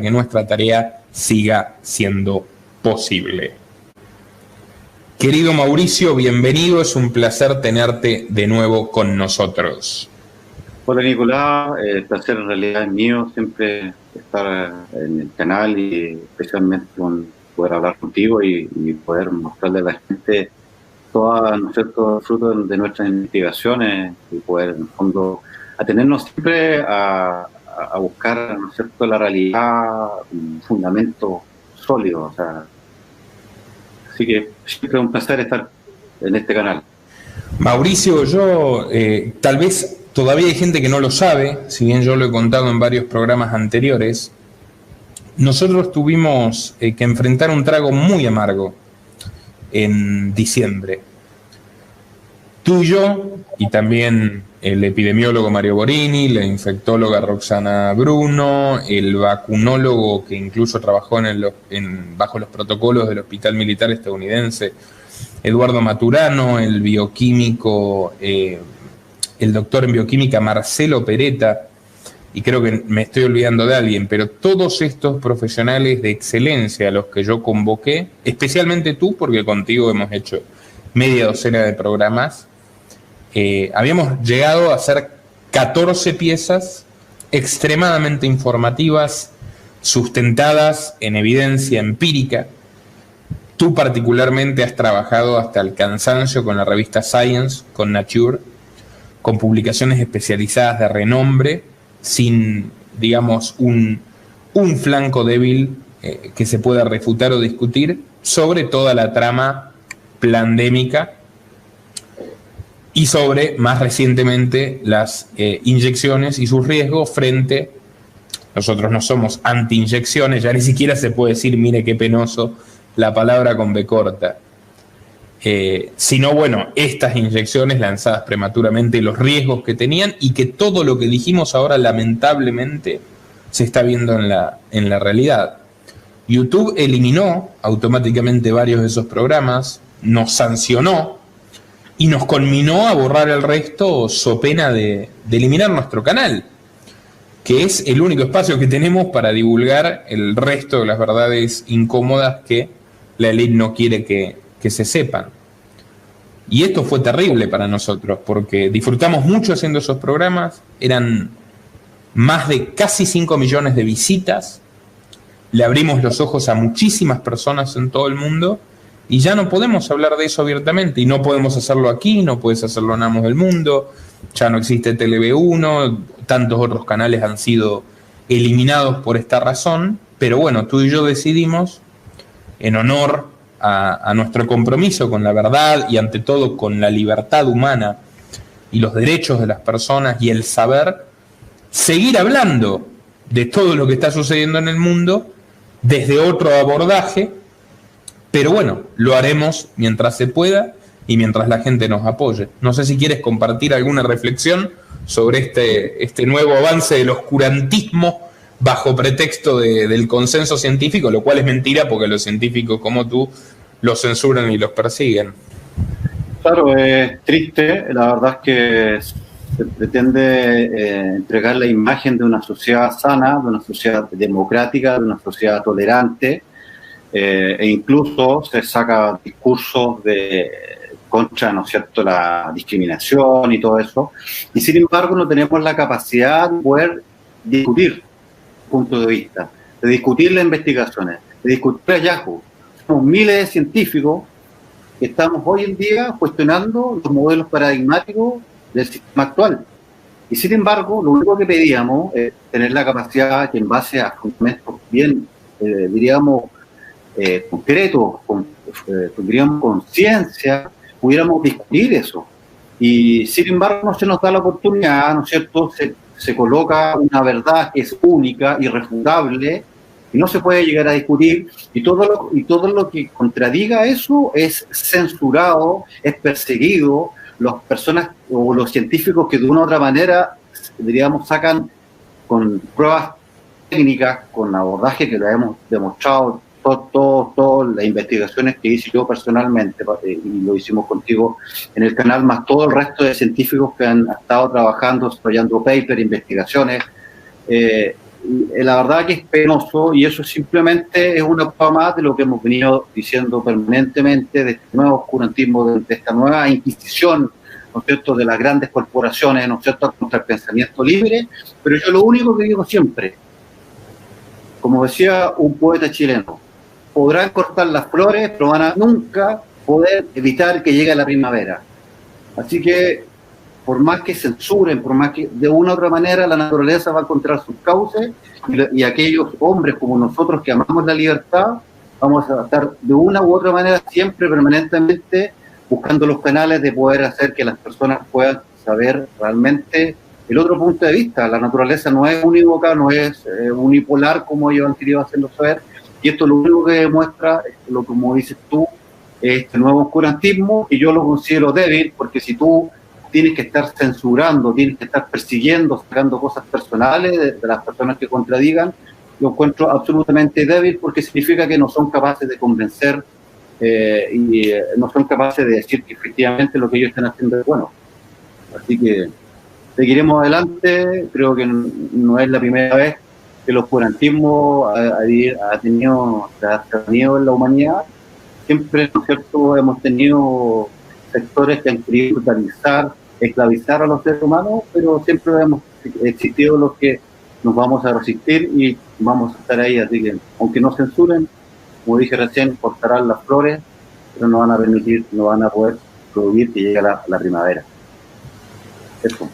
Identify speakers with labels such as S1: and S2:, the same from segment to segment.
S1: que nuestra tarea siga siendo posible. Querido Mauricio, bienvenido, es un placer tenerte de nuevo con nosotros.
S2: Hola Nicolás, el placer en realidad es mío siempre estar en el canal y especialmente con poder hablar contigo y poder mostrarle a la gente todos, ¿no es cierto?, frutos de nuestras investigaciones y poder en el fondo atenernos siempre a buscar, ¿no es cierto?, la realidad, un fundamento sólido, o sea, así que siempre es un placer estar en este canal.
S1: Mauricio, yo tal vez todavía hay gente que no lo sabe, si bien yo lo he contado en varios programas anteriores. Nosotros tuvimos que enfrentar un trago muy amargo en diciembre. Tú y yo, y también el epidemiólogo Mario Borini, la infectóloga Roxana Bruno, el vacunólogo que incluso trabajó bajo los protocolos del Hospital Militar Estadounidense, Eduardo Maturano, el bioquímico, el doctor en bioquímica Marcelo Peretta, y creo que me estoy olvidando de alguien, pero todos estos profesionales de excelencia a los que yo convoqué, especialmente tú, porque contigo hemos hecho media docena de programas, habíamos llegado a hacer 14 piezas extremadamente informativas, sustentadas en evidencia empírica. Tú particularmente has trabajado hasta el cansancio con la revista Science, con Nature, con publicaciones especializadas de renombre, sin, digamos, un flanco débil que se pueda refutar o discutir sobre toda la trama pandémica y sobre, más recientemente, las inyecciones y sus riesgos frente. Nosotros no somos anti-inyecciones, ya ni siquiera se puede decir, mire qué penoso, la palabra con B corta. Sino, bueno, estas inyecciones lanzadas prematuramente, los riesgos que tenían y que todo lo que dijimos ahora lamentablemente se está viendo en la realidad. YouTube eliminó automáticamente varios de esos programas, nos sancionó y nos conminó a borrar el resto so pena de eliminar nuestro canal, que es el único espacio que tenemos para divulgar el resto de las verdades incómodas que la élite no quiere que se sepan. Y esto fue terrible para nosotros, porque disfrutamos mucho haciendo esos programas, eran más de casi 5 millones de visitas, le abrimos los ojos a muchísimas personas en todo el mundo, y ya no podemos hablar de eso abiertamente, y no podemos hacerlo aquí, no puedes hacerlo en Amos del Mundo, ya no existe TV1, tantos otros canales han sido eliminados por esta razón, pero bueno, tú y yo decidimos, en honor a nuestro compromiso con la verdad y ante todo con la libertad humana y los derechos de las personas y el saber, seguir hablando de todo lo que está sucediendo en el mundo desde otro abordaje, pero bueno, lo haremos mientras se pueda y mientras la gente nos apoye. No sé si quieres compartir alguna reflexión sobre este nuevo avance del oscurantismo bajo pretexto del consenso científico, lo cual es mentira porque los científicos como tú los censuran y los persiguen.
S2: Claro, es triste. La verdad es que se pretende entregar la imagen de una sociedad sana, de una sociedad democrática, de una sociedad tolerante, e incluso se saca discursos contra, ¿no es cierto?, la discriminación y todo eso, y sin embargo no tenemos la capacidad de poder discutir puntos de vista, de discutir las investigaciones, de discutir hallazgos. Somos miles de científicos que estamos hoy en día cuestionando los modelos paradigmáticos del sistema actual. Y sin embargo, lo único que pedíamos es tener la capacidad que en base a fundamentos bien, diríamos, concretos, diríamos, con ciencia, pudiéramos discutir eso. Y sin embargo no se nos da la oportunidad, ¿no es cierto? Se coloca una verdad que es única, irrefutable, y no se puede llegar a discutir, y todo lo que contradiga eso es censurado, es perseguido. Las personas o los científicos que de una u otra manera, diríamos, sacan con pruebas técnicas, con abordaje que lo hemos demostrado, todas las investigaciones que hice yo personalmente, y lo hicimos contigo en el canal, más todo el resto de científicos que han estado trabajando, desarrollando papers, investigaciones, la verdad que es penoso, y eso simplemente es una prueba más de lo que hemos venido diciendo permanentemente, de este nuevo oscurantismo, de esta nueva inquisición, ¿no es cierto?, de las grandes corporaciones, ¿no es cierto?, contra el pensamiento libre. Pero yo lo único que digo siempre, como decía un poeta chileno, podrán cortar las flores, pero van a nunca poder evitar que llegue la primavera. Así que, por más que censuren, por más que de una u otra manera la naturaleza va a encontrar sus cauces, y aquellos hombres como nosotros que amamos la libertad, vamos a estar de una u otra manera siempre, permanentemente, buscando los canales de poder hacer que las personas puedan saber realmente el otro punto de vista. La naturaleza no es unívoca, no es unipolar como ellos han querido hacerlo saber, y esto lo único que demuestra, lo como dices tú, este nuevo oscurantismo, y yo lo considero débil, porque si tú tienes que estar censurando, tienes que estar persiguiendo, sacando cosas personales de las personas que contradigan, lo encuentro absolutamente débil, porque significa que no son capaces de convencer y no son capaces de decir que efectivamente lo que ellos están haciendo es bueno. Así que seguiremos adelante. Creo que no es la primera vez que el oscurantismo ha tenido en la humanidad. Siempre, ¿no es cierto?, hemos tenido sectores que han querido brutalizar, esclavizar a los seres humanos, pero siempre hemos existido los que nos vamos a resistir y vamos a estar ahí. Así que, aunque no censuren, como dije recién, cortarán las flores, pero no van a permitir, no van a poder prohibir que llegue la primavera. Eso.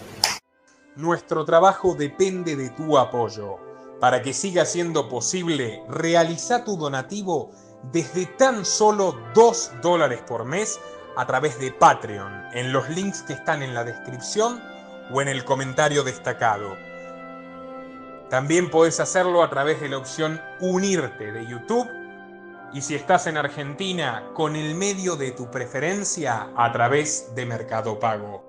S3: Nuestro trabajo depende de tu apoyo. Para que siga siendo posible, realiza tu donativo desde tan solo $2 por mes a través de Patreon, en los links que están en la descripción o en el comentario destacado. También podés hacerlo a través de la opción Unirte de YouTube, y si estás en Argentina, con el medio de tu preferencia a través de Mercado Pago.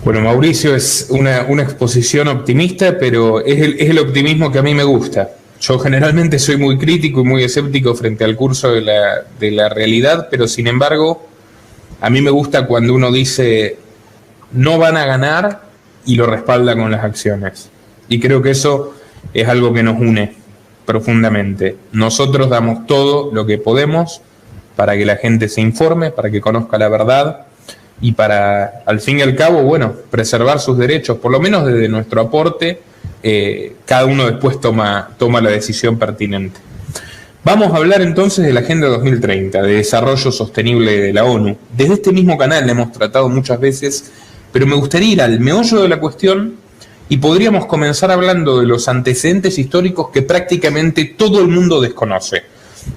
S1: Bueno, Mauricio, es una exposición optimista, pero es el optimismo que a mí me gusta. Yo generalmente soy muy crítico y muy escéptico frente al curso de la realidad, pero sin embargo, a mí me gusta cuando uno dice no van a ganar y lo respalda con las acciones. Y creo que eso es algo que nos une profundamente. Nosotros damos todo lo que podemos para que la gente se informe, para que conozca la verdad, y para, al fin y al cabo, bueno, preservar sus derechos, por lo menos desde nuestro aporte. Cada uno después toma la decisión pertinente. Vamos a hablar entonces de la Agenda 2030, de Desarrollo Sostenible de la ONU. Desde este mismo canal la hemos tratado muchas veces, pero me gustaría ir al meollo de la cuestión, y podríamos comenzar hablando de los antecedentes históricos que prácticamente todo el mundo desconoce,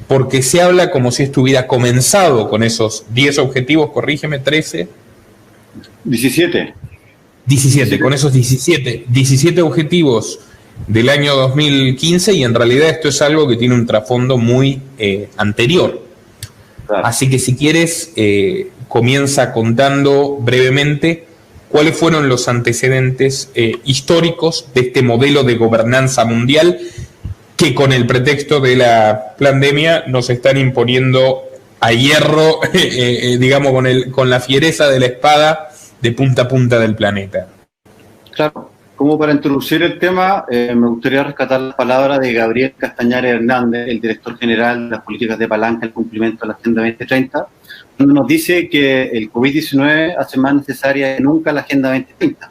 S1: porque se habla como si esto hubiera comenzado con esos 10 objetivos, corrígeme, 13.
S2: 17,
S1: con esos 17 objetivos del año 2015, y en realidad esto es algo que tiene un trasfondo muy anterior. Claro. Así que si quieres, comienza contando brevemente cuáles fueron los antecedentes históricos de este modelo de gobernanza mundial que con el pretexto de la pandemia nos están imponiendo a hierro, digamos, con la fiereza de la espada de punta a punta del planeta.
S2: Claro, como para introducir el tema, me gustaría rescatar las palabras de Gabriel Castañares Hernández, el director general de las políticas de palanca al cumplimiento de la Agenda 2030, donde nos dice que el COVID-19 hace más necesaria que nunca la Agenda 2030.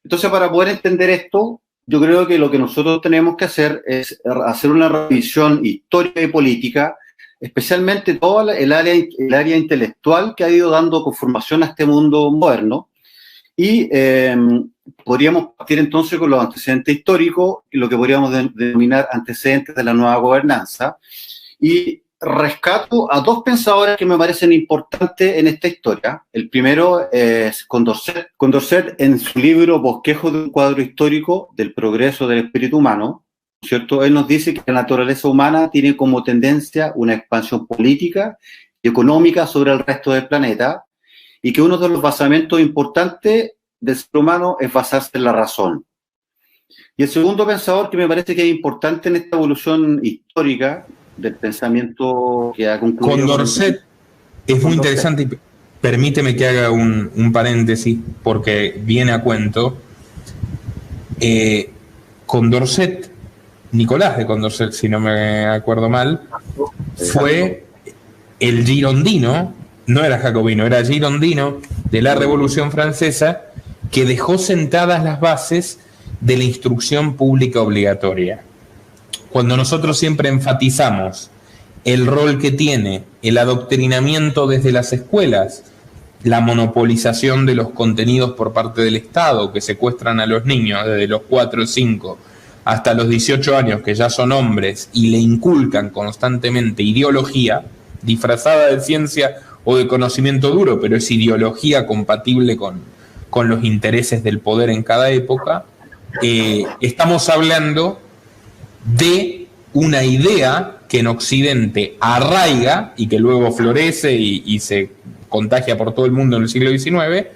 S2: Entonces, para poder entender esto, yo creo que lo que nosotros tenemos que hacer es hacer una revisión histórica y política, especialmente todo el área intelectual que ha ido dando conformación a este mundo moderno, y podríamos partir entonces con los antecedentes históricos, lo que podríamos denominar antecedentes de la nueva gobernanza, y rescato a dos pensadores que me parecen importantes en esta historia. El primero es Condorcet. Condorcet, en su libro Bosquejo de un cuadro histórico del progreso del espíritu humano, ¿cierto?, él nos dice que la naturaleza humana tiene como tendencia una expansión política y económica sobre el resto del planeta, y que uno de los basamentos importantes del ser humano es basarse en la razón. Y el segundo pensador que me parece que es importante en esta evolución histórica del pensamiento que ha concluido...
S1: Condorcet es muy interesante, y permíteme que haga un paréntesis, porque viene a cuento Condorcet, Nicolás de Condorcet, si no me acuerdo mal, fue el girondino, no era jacobino, era girondino de la Revolución Francesa, que dejó sentadas las bases de la instrucción pública obligatoria. Cuando nosotros siempre enfatizamos el rol que tiene el adoctrinamiento desde las escuelas, la monopolización de los contenidos por parte del Estado, que secuestran a los niños desde los 4 o 5 hasta los 18 años, que ya son hombres, y le inculcan constantemente ideología, disfrazada de ciencia o de conocimiento duro, pero es ideología compatible con los intereses del poder en cada época, estamos hablando de una idea que en Occidente arraiga y que luego florece y se contagia por todo el mundo en el siglo XIX,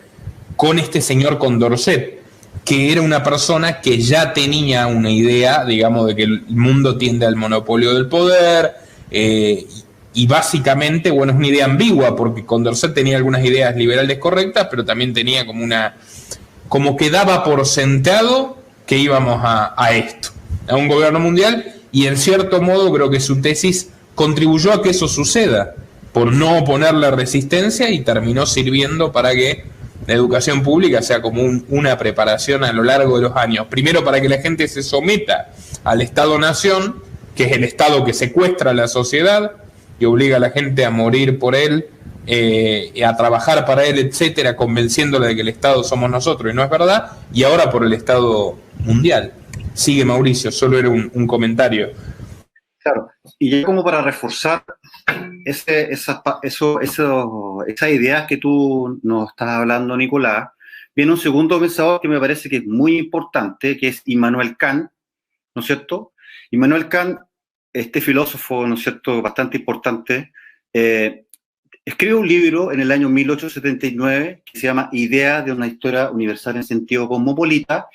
S1: con este señor Condorcet, que era una persona que ya tenía una idea, digamos, de que el mundo tiende al monopolio del poder, y básicamente, bueno, es una idea ambigua, porque Condorcet tenía algunas ideas liberales correctas, pero también tenía como que daba por sentado que íbamos a esto, a un gobierno mundial, y en cierto modo creo que su tesis contribuyó a que eso suceda, por no oponerle resistencia, y terminó sirviendo para que la educación pública sea como una preparación a lo largo de los años. Primero, para que la gente se someta al Estado-Nación, que es el Estado que secuestra a la sociedad y obliga a la gente a morir por él, a trabajar para él, etcétera, convenciéndole de que el Estado somos nosotros y no es verdad, y ahora por el Estado mundial. Sigue, Mauricio, solo era un comentario.
S2: Claro, y ya como para reforzar esas ideas que tú nos estás hablando, Nicolás, viene un segundo pensador que me parece que es muy importante, que es Immanuel Kant, ¿no es cierto? Immanuel Kant, este filósofo, ¿no es cierto?, bastante importante, escribe un libro en el año 1879 que se llama Ideas de una historia universal en sentido cosmopolita,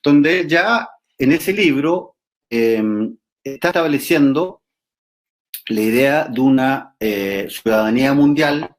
S2: donde ya en ese libro está estableciendo la idea de una ciudadanía mundial,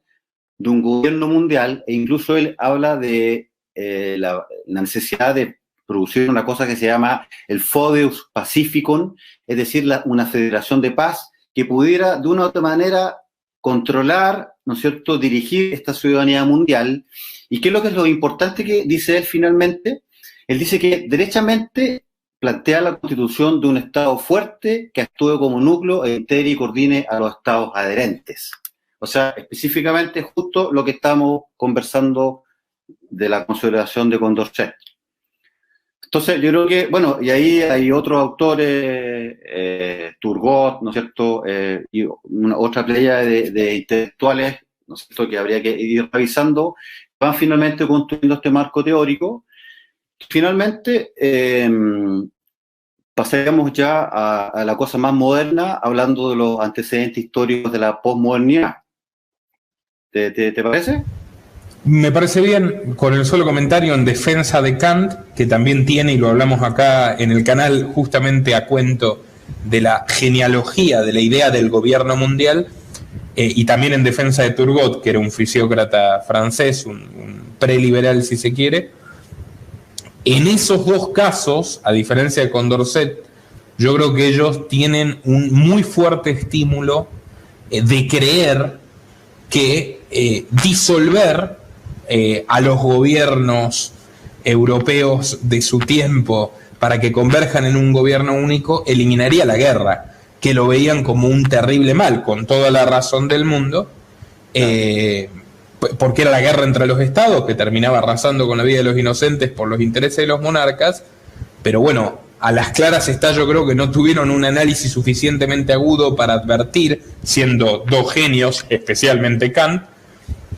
S2: de un gobierno mundial, e incluso él habla de la necesidad de producir una cosa que se llama el Fodeus Pacificum, es decir, una federación de paz que pudiera de una u otra manera controlar, ¿no es cierto?, dirigir esta ciudadanía mundial. ¿Y qué es lo importante que dice él finalmente? Él dice que derechamente plantea la constitución de un Estado fuerte que actúe como núcleo e integre y coordine a los Estados adherentes. O sea, específicamente justo lo que estamos conversando de la consideración de Condorcet. Entonces, yo creo que, bueno, y ahí hay otros autores, Turgot, ¿no es cierto?, y otra playa de intelectuales, ¿no es cierto?, que habría que ir revisando, van finalmente construyendo este marco teórico. Finalmente, pasemos ya a la cosa más moderna, hablando de los antecedentes históricos de la posmodernidad. ¿Te parece?
S1: Me parece bien, con el solo comentario en defensa de Kant, que también tiene, y lo hablamos acá en el canal, justamente a cuento de la genealogía de la idea del gobierno mundial, y también en defensa de Turgot, que era un fisiócrata francés, un preliberal si se quiere. En esos dos casos, a diferencia de Condorcet, yo creo que ellos tienen un muy fuerte estímulo de creer que disolver a los gobiernos europeos de su tiempo para que converjan en un gobierno único eliminaría la guerra, que lo veían como un terrible mal, con toda la razón del mundo, porque era la guerra entre los estados que terminaba arrasando con la vida de los inocentes por los intereses de los monarcas. Pero bueno, a las claras está, yo creo que no tuvieron un análisis suficientemente agudo para advertir, siendo dos genios, especialmente Kant,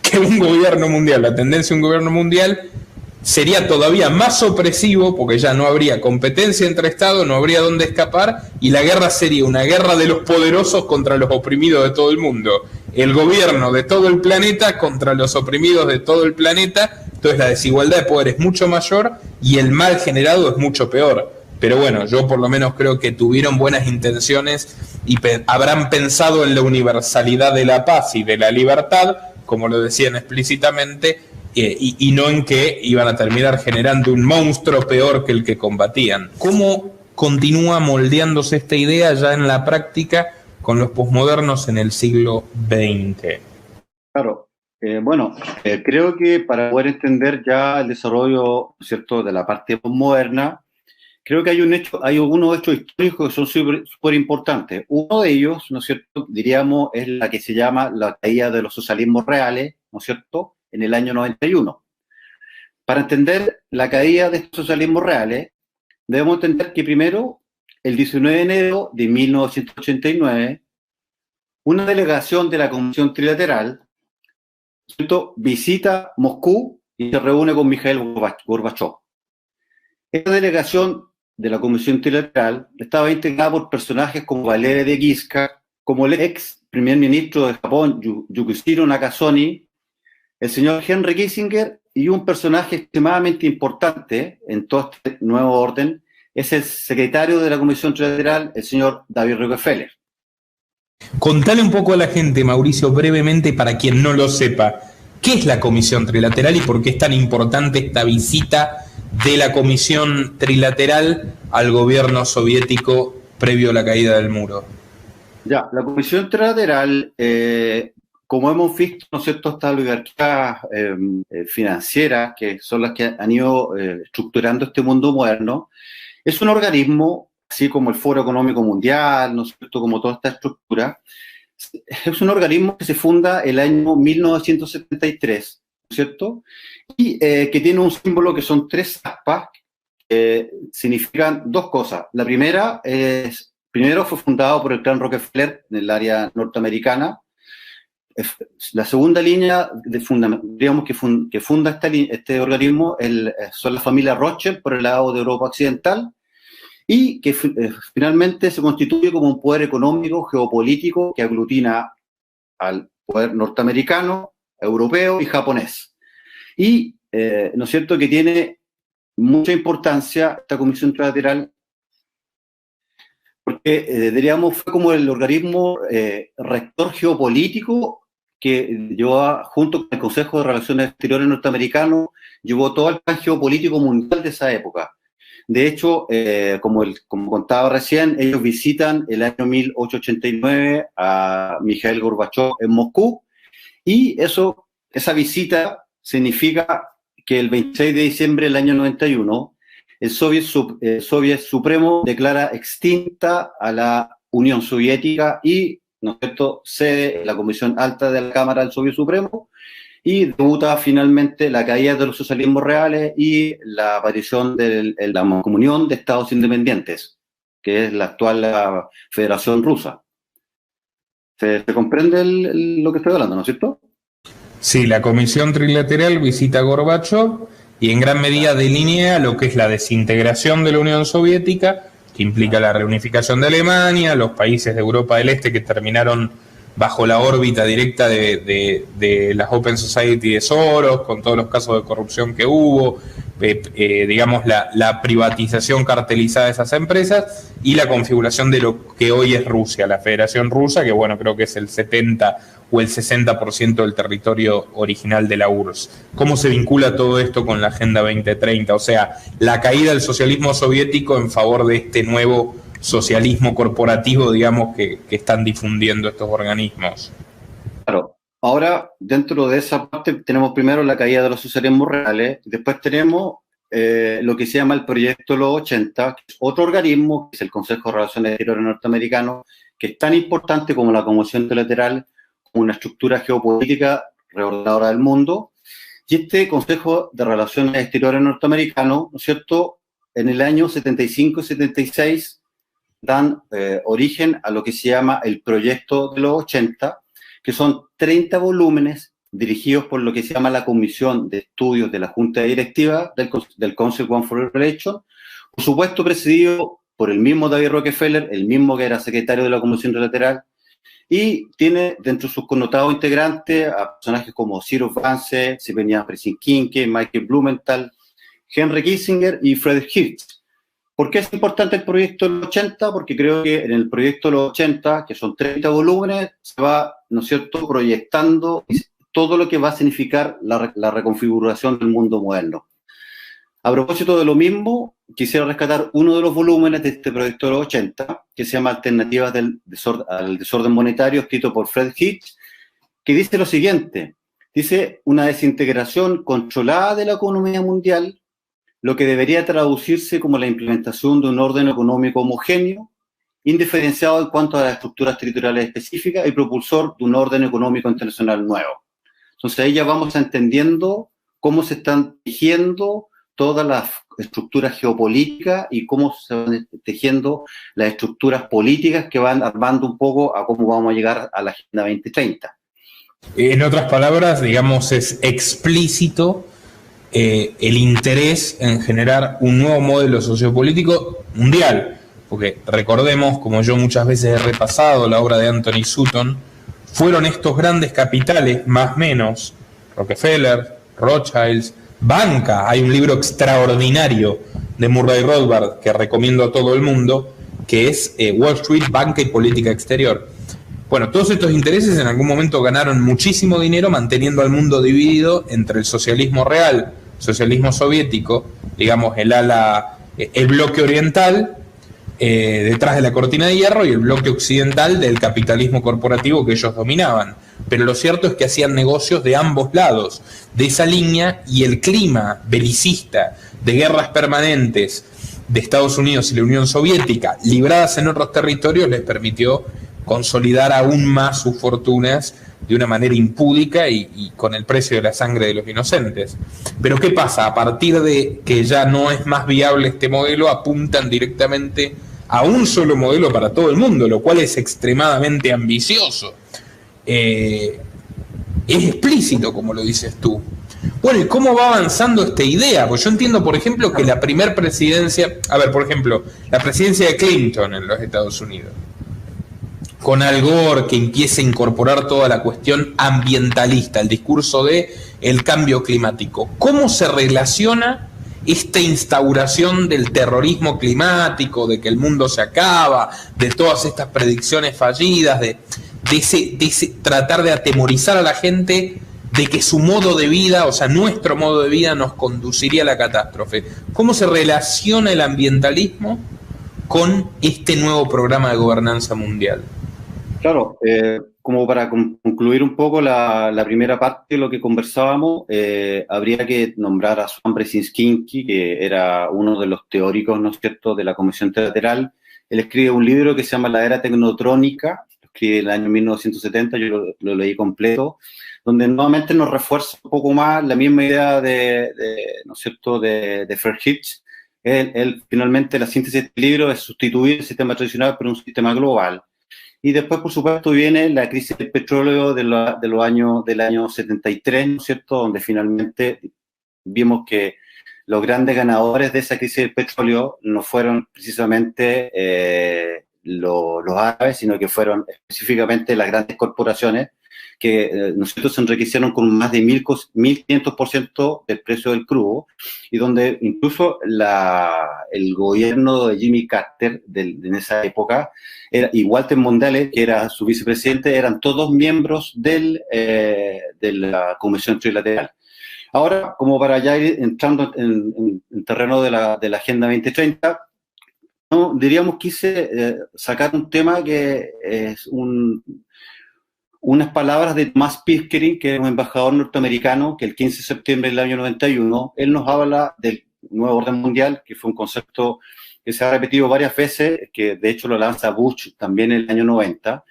S1: que un gobierno mundial, la tendencia de un gobierno mundial sería todavía más opresivo, porque ya no habría competencia entre estados, no habría dónde escapar, y la guerra sería una guerra de los poderosos contra los oprimidos de todo el mundo, el gobierno de todo el planeta contra los oprimidos de todo el planeta. Entonces la desigualdad de poder es mucho mayor y el mal generado es mucho peor. Pero bueno, yo por lo menos creo que tuvieron buenas intenciones y habrán pensado en la universalidad de la paz y de la libertad, como lo decían explícitamente, y no en que iban a terminar generando un monstruo peor que el que combatían. ¿Cómo continúa moldeándose esta idea ya en la práctica con los posmodernos en el siglo XX?
S2: Claro. Creo que para poder entender ya el desarrollo, ¿cierto?, de la parte posmoderna, creo que hay algunos hechos históricos que son súper importantes. Uno de ellos, ¿no es cierto?, diríamos, es la que se llama la caída de los socialismos reales, ¿no es cierto?, en el año 91. Para entender la caída de estos socialismos reales, debemos entender que primero, el 19 de enero de 1989, una delegación de la Comisión Trilateral, ¿cierto?, visita Moscú y se reúne con Mikhail Gorbachev. Esta delegación de la Comisión Trilateral estaba integrada por personajes como Valery de Giska, como el ex primer ministro de Japón, Yukishiro Nakasone, el señor Henry Kissinger, y un personaje extremadamente importante en todo este nuevo orden es el secretario de la Comisión Trilateral, el señor David Rockefeller.
S1: Contale un poco a la gente, Mauricio, brevemente, para quien no lo sepa, ¿qué es la Comisión Trilateral y por qué es tan importante esta visita de la Comisión Trilateral al gobierno soviético previo a la caída del muro?
S2: Ya, la Comisión Trilateral, como hemos visto, ¿no es cierto?, estas oligarquías financieras, que son las que han ido estructurando este mundo moderno, es un organismo, así como el Foro Económico Mundial, ¿no es cierto?, como toda esta estructura, es un organismo que se funda el año 1973, ¿no es cierto?, y que tiene un símbolo que son tres aspas, que significan dos cosas. La primera es, primero fue fundado por el clan Rockefeller en el área norteamericana. La segunda línea, digamos, que funda este organismo son la familia Rothschild por el lado de Europa Occidental, y que finalmente se constituye como un poder económico, geopolítico, que aglutina al poder norteamericano, europeo y japonés. Y, ¿no es cierto?, que tiene mucha importancia esta Comisión Trilateral, porque, diríamos, fue como el organismo rector geopolítico que llevó, junto con el Consejo de Relaciones Exteriores norteamericano, llevó todo el plan geopolítico mundial de esa época. De hecho, como contaba recién, ellos visitan el año 1889 a Mikhail Gorbachev en Moscú, y esa visita significa que el 26 de diciembre del año 91, el Soviet Supremo declara extinta a la Unión Soviética y, ¿no es cierto?, cede la Comisión Alta de la Cámara del Soviet Supremo, y debuta finalmente la caída de los socialismos reales y la aparición de la comunión de Estados Independientes, que es la actual Federación Rusa. ¿Se comprende lo que estoy hablando, no es cierto?
S1: Sí, la Comisión Trilateral visita a Gorbachev y en gran medida delinea lo que es la desintegración de la Unión Soviética, que implica la reunificación de Alemania, los países de Europa del Este que terminaron bajo la órbita directa de las Open Society de Soros, con todos los casos de corrupción que hubo, digamos, la privatización cartelizada de esas empresas y la configuración de lo que hoy es Rusia, la Federación Rusa, que bueno, creo que es el 70 o el 60% del territorio original de la URSS. ¿Cómo se vincula todo esto con la Agenda 2030? O sea, la caída del socialismo soviético en favor de este nuevo socialismo corporativo, digamos, que están difundiendo estos organismos.
S2: Claro. Ahora, dentro de esa parte, tenemos primero la caída de los socialismos reales, después tenemos lo que se llama el Proyecto Los 80, que es otro organismo, que es el Consejo de Relaciones Exteriores norteamericano, que es tan importante como la Comisión Trilateral, como una estructura geopolítica reordenadora del mundo. Y este Consejo de Relaciones Exteriores norteamericano, ¿no es cierto?, en el año 75 y 76 dan origen a lo que se llama el Proyecto de los 80, que son 30 volúmenes dirigidos por lo que se llama la Comisión de Estudios de la Junta Directiva del Council on Foreign Relations, por supuesto presidido por el mismo David Rockefeller, el mismo que era secretario de la Comisión Trilateral, y tiene dentro de sus connotados integrantes a personajes como Cyrus Vance, Stephen Brzezinski, Michael Blumenthal, Henry Kissinger y Friedrich Hirsch. ¿Por qué es importante el Proyecto de los 80? Porque creo que en el Proyecto de los 80, que son 30 volúmenes, se va, ¿no es cierto?, proyectando todo lo que va a significar la reconfiguración del mundo moderno. A propósito de lo mismo, quisiera rescatar uno de los volúmenes de este proyecto de los 80, que se llama Alternativas al desorden monetario, escrito por Fred Hitch, que dice lo siguiente. Dice, una desintegración controlada de la economía mundial, lo que debería traducirse como la implementación de un orden económico homogéneo, indiferenciado en cuanto a las estructuras territoriales específicas y propulsor de un orden económico internacional nuevo. Entonces ahí ya vamos entendiendo cómo se están tejiendo todas las estructuras geopolíticas y cómo se van tejiendo las estructuras políticas que van armando un poco a cómo vamos a llegar a la Agenda 2030.
S1: En otras palabras, digamos, es explícito el interés en generar un nuevo modelo sociopolítico mundial, porque recordemos, como yo muchas veces he repasado la obra de Anthony Sutton, fueron estos grandes capitales, más o menos, Rockefeller, Rothschilds, banca. Hay un libro extraordinario de Murray Rothbard que recomiendo a todo el mundo, que es Wall Street, Banca y Política Exterior. Bueno, todos estos intereses en algún momento ganaron muchísimo dinero manteniendo al mundo dividido entre el socialismo real, socialismo soviético, digamos el bloque oriental, detrás de la cortina de hierro, y el bloque occidental del capitalismo corporativo que ellos dominaban. Pero lo cierto es que hacían negocios de ambos lados de esa línea, y el clima belicista de guerras permanentes de Estados Unidos y la Unión Soviética, libradas en otros territorios, les permitió consolidar aún más sus fortunas de una manera impúdica y con el precio de la sangre de los inocentes. Pero ¿qué pasa? A partir de que ya no es más viable este modelo, apuntan directamente a un solo modelo para todo el mundo, lo cual es extremadamente ambicioso. Es explícito, como lo dices tú. Bueno, ¿y cómo va avanzando esta idea? Pues yo entiendo, por ejemplo, que la primera presidencia, por ejemplo, la presidencia de Clinton en los Estados Unidos, con Al Gore, que empieza a incorporar toda la cuestión ambientalista, el discurso de el cambio climático. ¿Cómo se relaciona esta instauración del terrorismo climático, de que el mundo se acaba, de todas estas predicciones fallidas, de ese tratar de atemorizar a la gente de que su modo de vida, o sea, nuestro modo de vida nos conduciría a la catástrofe? ¿Cómo se relaciona el ambientalismo con este nuevo programa de gobernanza mundial?
S2: Claro, como para concluir un poco la primera parte de lo que conversábamos, habría que nombrar a Swan Brzezinski, que era uno de los teóricos, ¿no es cierto?, de la Comisión Trilateral. Él escribe un libro que se llama La Era Tecnotrónica, lo escribe en el año 1970, yo lo leí completo, donde nuevamente nos refuerza un poco más la misma idea ¿no es cierto?, de Fred Hitch. Él finalmente, la síntesis de este libro es sustituir el sistema tradicional por un sistema global. Y después, por supuesto, viene la crisis del petróleo del año 73, ¿no es cierto?, donde finalmente vimos que los grandes ganadores de esa crisis del petróleo no fueron precisamente los árabes, sino que fueron específicamente las grandes corporaciones que, ¿no es cierto?, se enriquecieron con más de 1.500% del precio del crudo, y donde incluso el gobierno de Jimmy Carter en esa época y Walter Mondale, que era su vicepresidente, eran todos miembros de la Comisión Trilateral. Ahora, como para ya ir entrando en terreno de la Agenda 2030, ¿no? Diríamos, quise sacar un tema que es unas palabras de Thomas Pickering, que es un embajador norteamericano, que el 15 de septiembre del año 91, él nos habla del nuevo orden mundial, que fue un concepto que se ha repetido varias veces, que de hecho lo lanza Bush también en el año 90,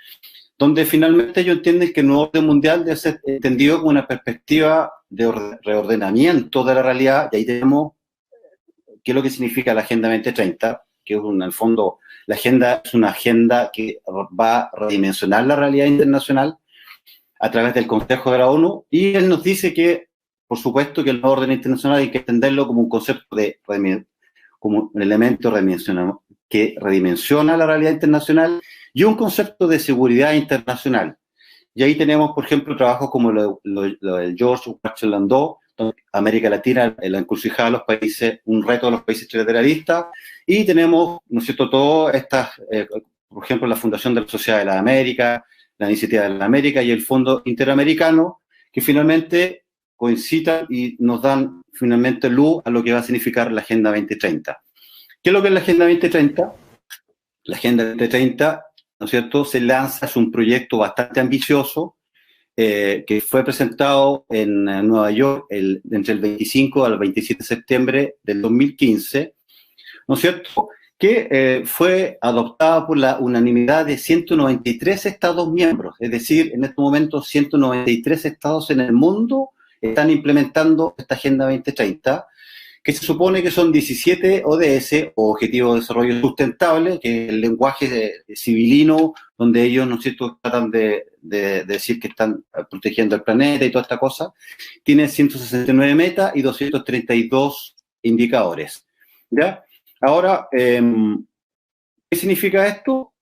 S2: donde finalmente ellos entienden que el nuevo orden mundial debe ser entendido como una perspectiva de reordenamiento de la realidad, y ahí tenemos qué es lo que significa la Agenda 2030, que es en el fondo, la agenda es una agenda que va a redimensionar la realidad internacional a través del Consejo de la ONU, y él nos dice que, por supuesto, que el nuevo orden internacional hay que entenderlo como un concepto como un elemento que redimensiona la realidad internacional, y un concepto de seguridad internacional. Y ahí tenemos, por ejemplo, trabajos como lo del George Marshall Landau, América Latina, la encrucijada de los países, un reto de los países trilateralistas, y tenemos, ¿no es cierto?, todas estas, por ejemplo, la Fundación de la Sociedad de la América, la Iniciativa de la América y el Fondo Interamericano, que finalmente coincidan y nos dan finalmente luz a lo que va a significar la Agenda 2030. ¿Qué es lo que es la Agenda 2030? La Agenda 2030, ¿no es cierto?, se lanza, es un proyecto bastante ambicioso, que fue presentado en Nueva York entre el 25 al 27 de septiembre del 2015, ¿no es cierto?, que fue adoptada por la unanimidad de 193 Estados miembros, es decir, en estos momentos 193 estados en el mundo están implementando esta Agenda 2030, que se supone que son 17 ODS, o Objetivos de Desarrollo Sustentable, que es el lenguaje civilino, donde ellos, ¿no es cierto?, tratan de decir que están protegiendo el planeta y toda esta cosa. Tiene 169 metas y 232 indicadores, ¿ya? Ahora, ¿qué significa esto?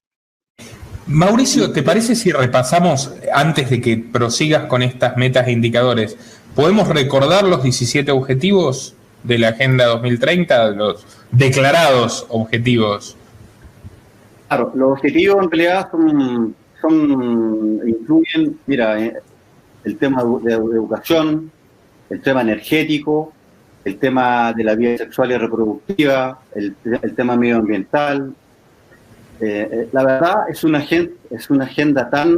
S1: Mauricio, ¿te parece si repasamos, antes de que prosigas con estas metas e indicadores, podemos recordar los 17 objetivos de la Agenda 2030, los declarados objetivos?
S2: Claro, los objetivos en realidad incluyen, mira, el tema de educación, el tema energético, el tema de la vida sexual y reproductiva, el tema medioambiental. La verdad es una agenda tan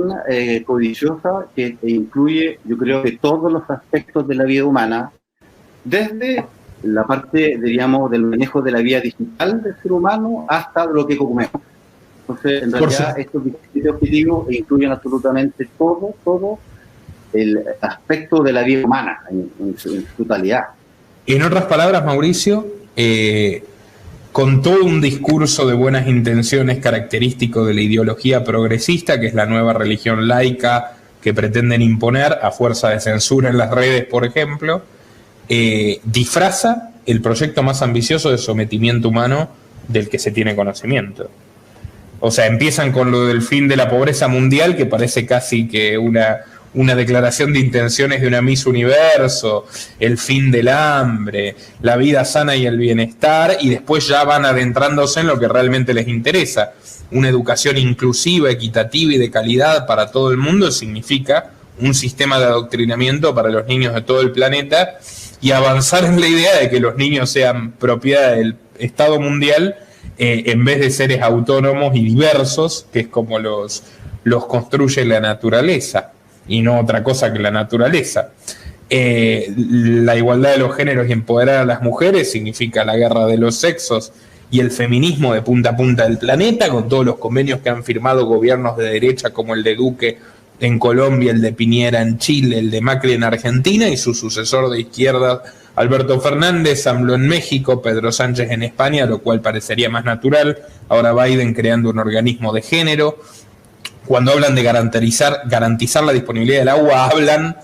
S2: codiciosa que incluye, yo creo, que todos los aspectos de la vida humana, desde la parte, diríamos, del manejo de la vida digital del ser humano hasta lo que comemos. Entonces, en realidad, estos 17 objetivos incluyen absolutamente todo el aspecto de la vida humana en su totalidad.
S1: En otras palabras, Mauricio, con todo un discurso de buenas intenciones característico de la ideología progresista, que es la nueva religión laica que pretenden imponer a fuerza de censura en las redes, por ejemplo, disfraza el proyecto más ambicioso de sometimiento humano del que se tiene conocimiento. O sea, empiezan con lo del fin de la pobreza mundial, que parece casi que una declaración de intenciones de una Miss Universo, el fin del hambre, la vida sana y el bienestar, y después ya van adentrándose en lo que realmente les interesa. Una educación inclusiva, equitativa y de calidad para todo el mundo significa un sistema de adoctrinamiento para los niños de todo el planeta, y avanzar en la idea de que los niños sean propiedad del Estado mundial, en vez de seres autónomos y diversos, que es como los construye la naturaleza, y no otra cosa que la naturaleza. La igualdad de los géneros y empoderar a las mujeres significa la guerra de los sexos y el feminismo de punta a punta del planeta, con todos los convenios que han firmado gobiernos de derecha como el de Duque en Colombia, el de Piñera en Chile, el de Macri en Argentina y su sucesor de izquierda, Alberto Fernández, AMLO en México, Pedro Sánchez en España, lo cual parecería más natural. Ahora Biden creando un organismo de género. Cuando hablan de garantizar la disponibilidad del agua, hablan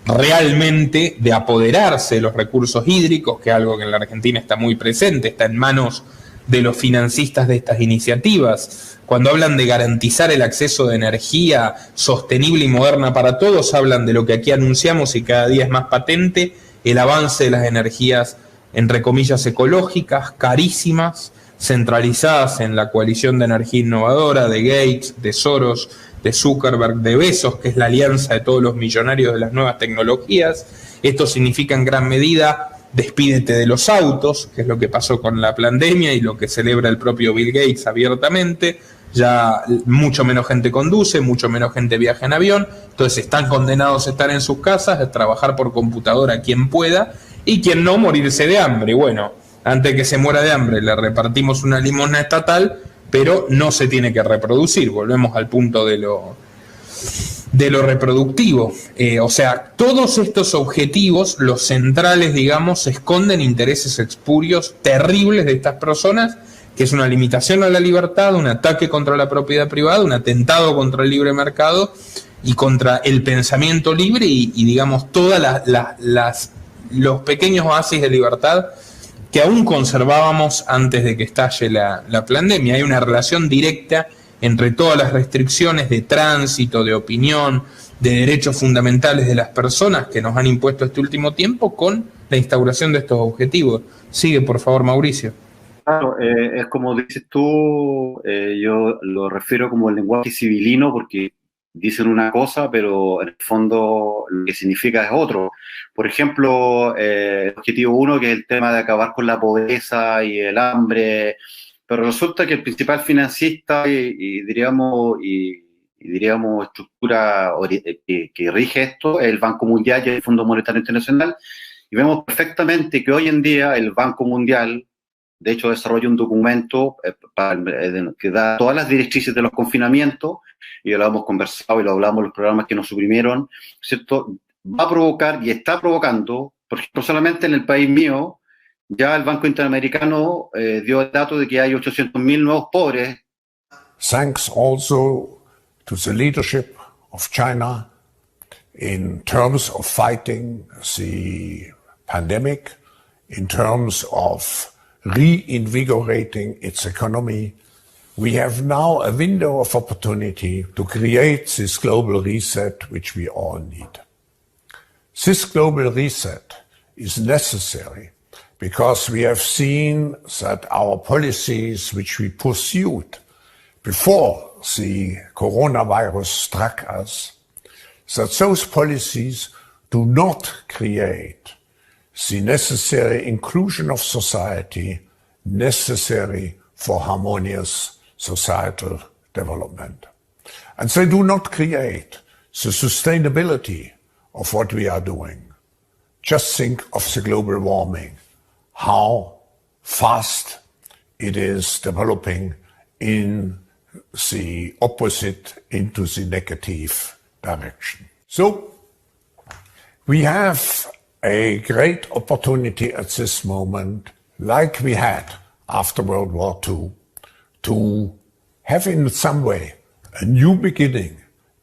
S1: realmente de apoderarse de los recursos hídricos, que es algo que en la Argentina está muy presente, está en manos de los financistas de estas iniciativas. Cuando hablan de garantizar el acceso de energía sostenible y moderna para todos, hablan de lo que aquí anunciamos y cada día es más patente, el avance de las energías, entre comillas, ecológicas, carísimas, centralizadas en la coalición de energía innovadora de Gates, de Soros, de Zuckerberg, de Bezos, que es la alianza de todos los millonarios de las nuevas tecnologías. Esto significa en gran medida despídete de los autos, que es lo que pasó con la pandemia y lo que celebra el propio Bill Gates abiertamente. Ya mucho menos gente conduce, mucho menos gente viaja en avión, entonces están condenados a estar en sus casas, a trabajar por computadora quien pueda y quien no, morirse de hambre. Bueno, antes de que se muera de hambre le repartimos una limosna estatal, pero no se tiene que reproducir. Volvemos al punto de lo reproductivo. O sea, todos estos objetivos, los centrales, digamos, esconden intereses espurios terribles de estas personas, que es una limitación a la libertad, un ataque contra la propiedad privada, un atentado contra el libre mercado y contra el pensamiento libre y digamos, todas los pequeños oasis de libertad que aún conservábamos antes de que estalle la pandemia. Hay una relación directa entre todas las restricciones de tránsito, de opinión, de derechos fundamentales de las personas que nos han impuesto este último tiempo con la instauración de estos objetivos. Sigue, por favor, Mauricio.
S2: Claro, es como dices tú, yo lo refiero como el lenguaje civilino porque dicen una cosa, pero en el fondo lo que significa es otro. Por ejemplo, el objetivo 1, que es el tema de acabar con la pobreza y el hambre, pero resulta que el principal financista y diríamos estructura que rige esto es el Banco Mundial y el Fondo Monetario Internacional, y vemos perfectamente que hoy en día el Banco Mundial, de hecho, desarrolla un documento que da todas las directrices de los confinamientos, y lo hemos conversado y lo hablamos en los programas que nos suprimieron, ¿cierto? Va a provocar y está provocando, por ejemplo, solamente en el país mío, ya el Banco Interamericano dio el dato de que hay 800.000 nuevos pobres.
S4: Thanks also to the leadership of China in terms of fighting the pandemic, in terms of reinvigorating its economy. We have now a window of opportunity to create this global reset which we all need. This global reset is necessary because we have seen that our policies which we pursued before the coronavirus struck us, that those policies do not create the necessary inclusion of society necessary for harmonious societal development. And they do not create the sustainability of what we are doing. Just think of the global warming, how fast it is developing in the opposite, into the negative direction. So we have a great opportunity at this moment, like we had after World War II, to have in some way a new beginning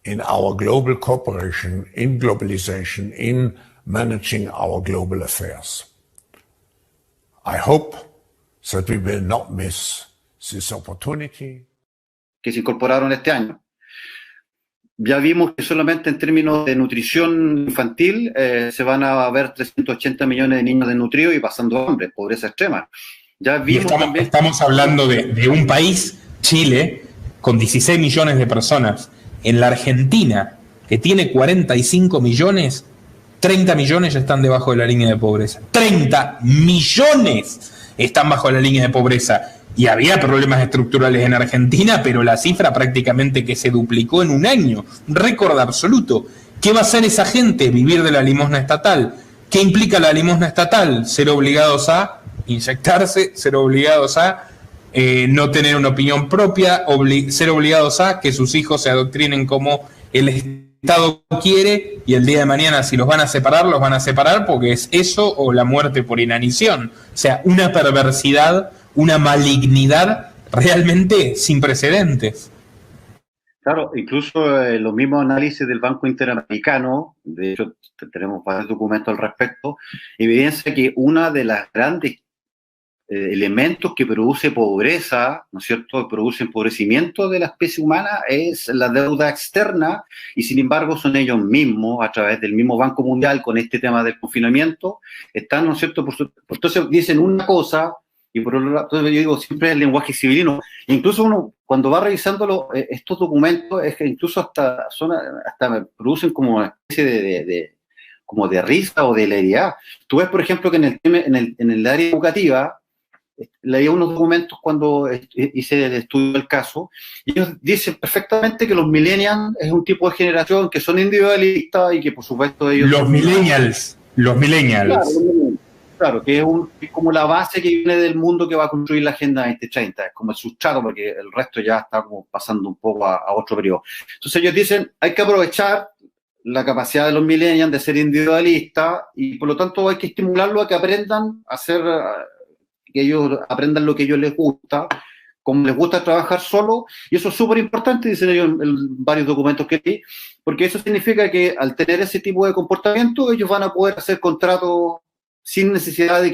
S4: in our global cooperation, in globalization, in managing our global affairs. I hope that we will not miss this opportunity.
S2: Que se incorporaron este año. Ya vimos que solamente en términos de nutrición infantil se van a ver 380 millones de niños desnutridos y pasando hambre, pobreza extrema. Ya vimos
S1: estamos hablando de un país, Chile, con 16 millones de personas. En la Argentina, que tiene 45 millones, 30 millones ya están debajo de la línea de pobreza. 30 millones están bajo la línea de pobreza. Y había problemas estructurales en Argentina, pero la cifra prácticamente que se duplicó en un año. Récord absoluto. ¿Qué va a hacer esa gente? Vivir de la limosna estatal. ¿Qué implica la limosna estatal? Ser obligados a inyectarse, ser obligados a no tener una opinión propia, ser obligados a que sus hijos se adoctrinen como el Estado quiere, y el día de mañana si los van a separar porque es eso o la muerte por inanición. O sea, una perversidad, una malignidad realmente sin precedentes.
S2: Claro, incluso los mismos análisis del Banco Interamericano, de hecho tenemos varios documentos al respecto, evidencia que una de las grandes elementos que produce pobreza, ¿no es cierto?, produce empobrecimiento de la especie humana es la deuda externa, y sin embargo son ellos mismos, a través del mismo Banco Mundial, con este tema del confinamiento, están, ¿no es cierto?, entonces dicen una cosa, y por otro lado, yo digo, siempre el lenguaje civilino. Incluso uno, cuando va revisando estos documentos, es que incluso hasta producen como una especie como de risa o de hilaridad. Tú ves, por ejemplo, que en el área educativa, leí unos documentos cuando hice el estudio del caso, y ellos dicen perfectamente que los millennials es un tipo de generación que son individualistas y que por supuesto ellos...
S1: Los millennials.
S2: Claro, que es como la base que viene del mundo que va a construir la Agenda 2030, es como el sustrato, porque el resto ya está como pasando un poco a otro periodo. Entonces ellos dicen, hay que aprovechar la capacidad de los millennials de ser individualistas, y por lo tanto hay que estimularlos a que aprendan a hacer, que ellos aprendan lo que a ellos les gusta, como les gusta trabajar solo, y eso es súper importante, dicen ellos en varios documentos que leí, porque eso significa que al tener ese tipo de comportamiento, ellos van a poder hacer contratos sin necesidad de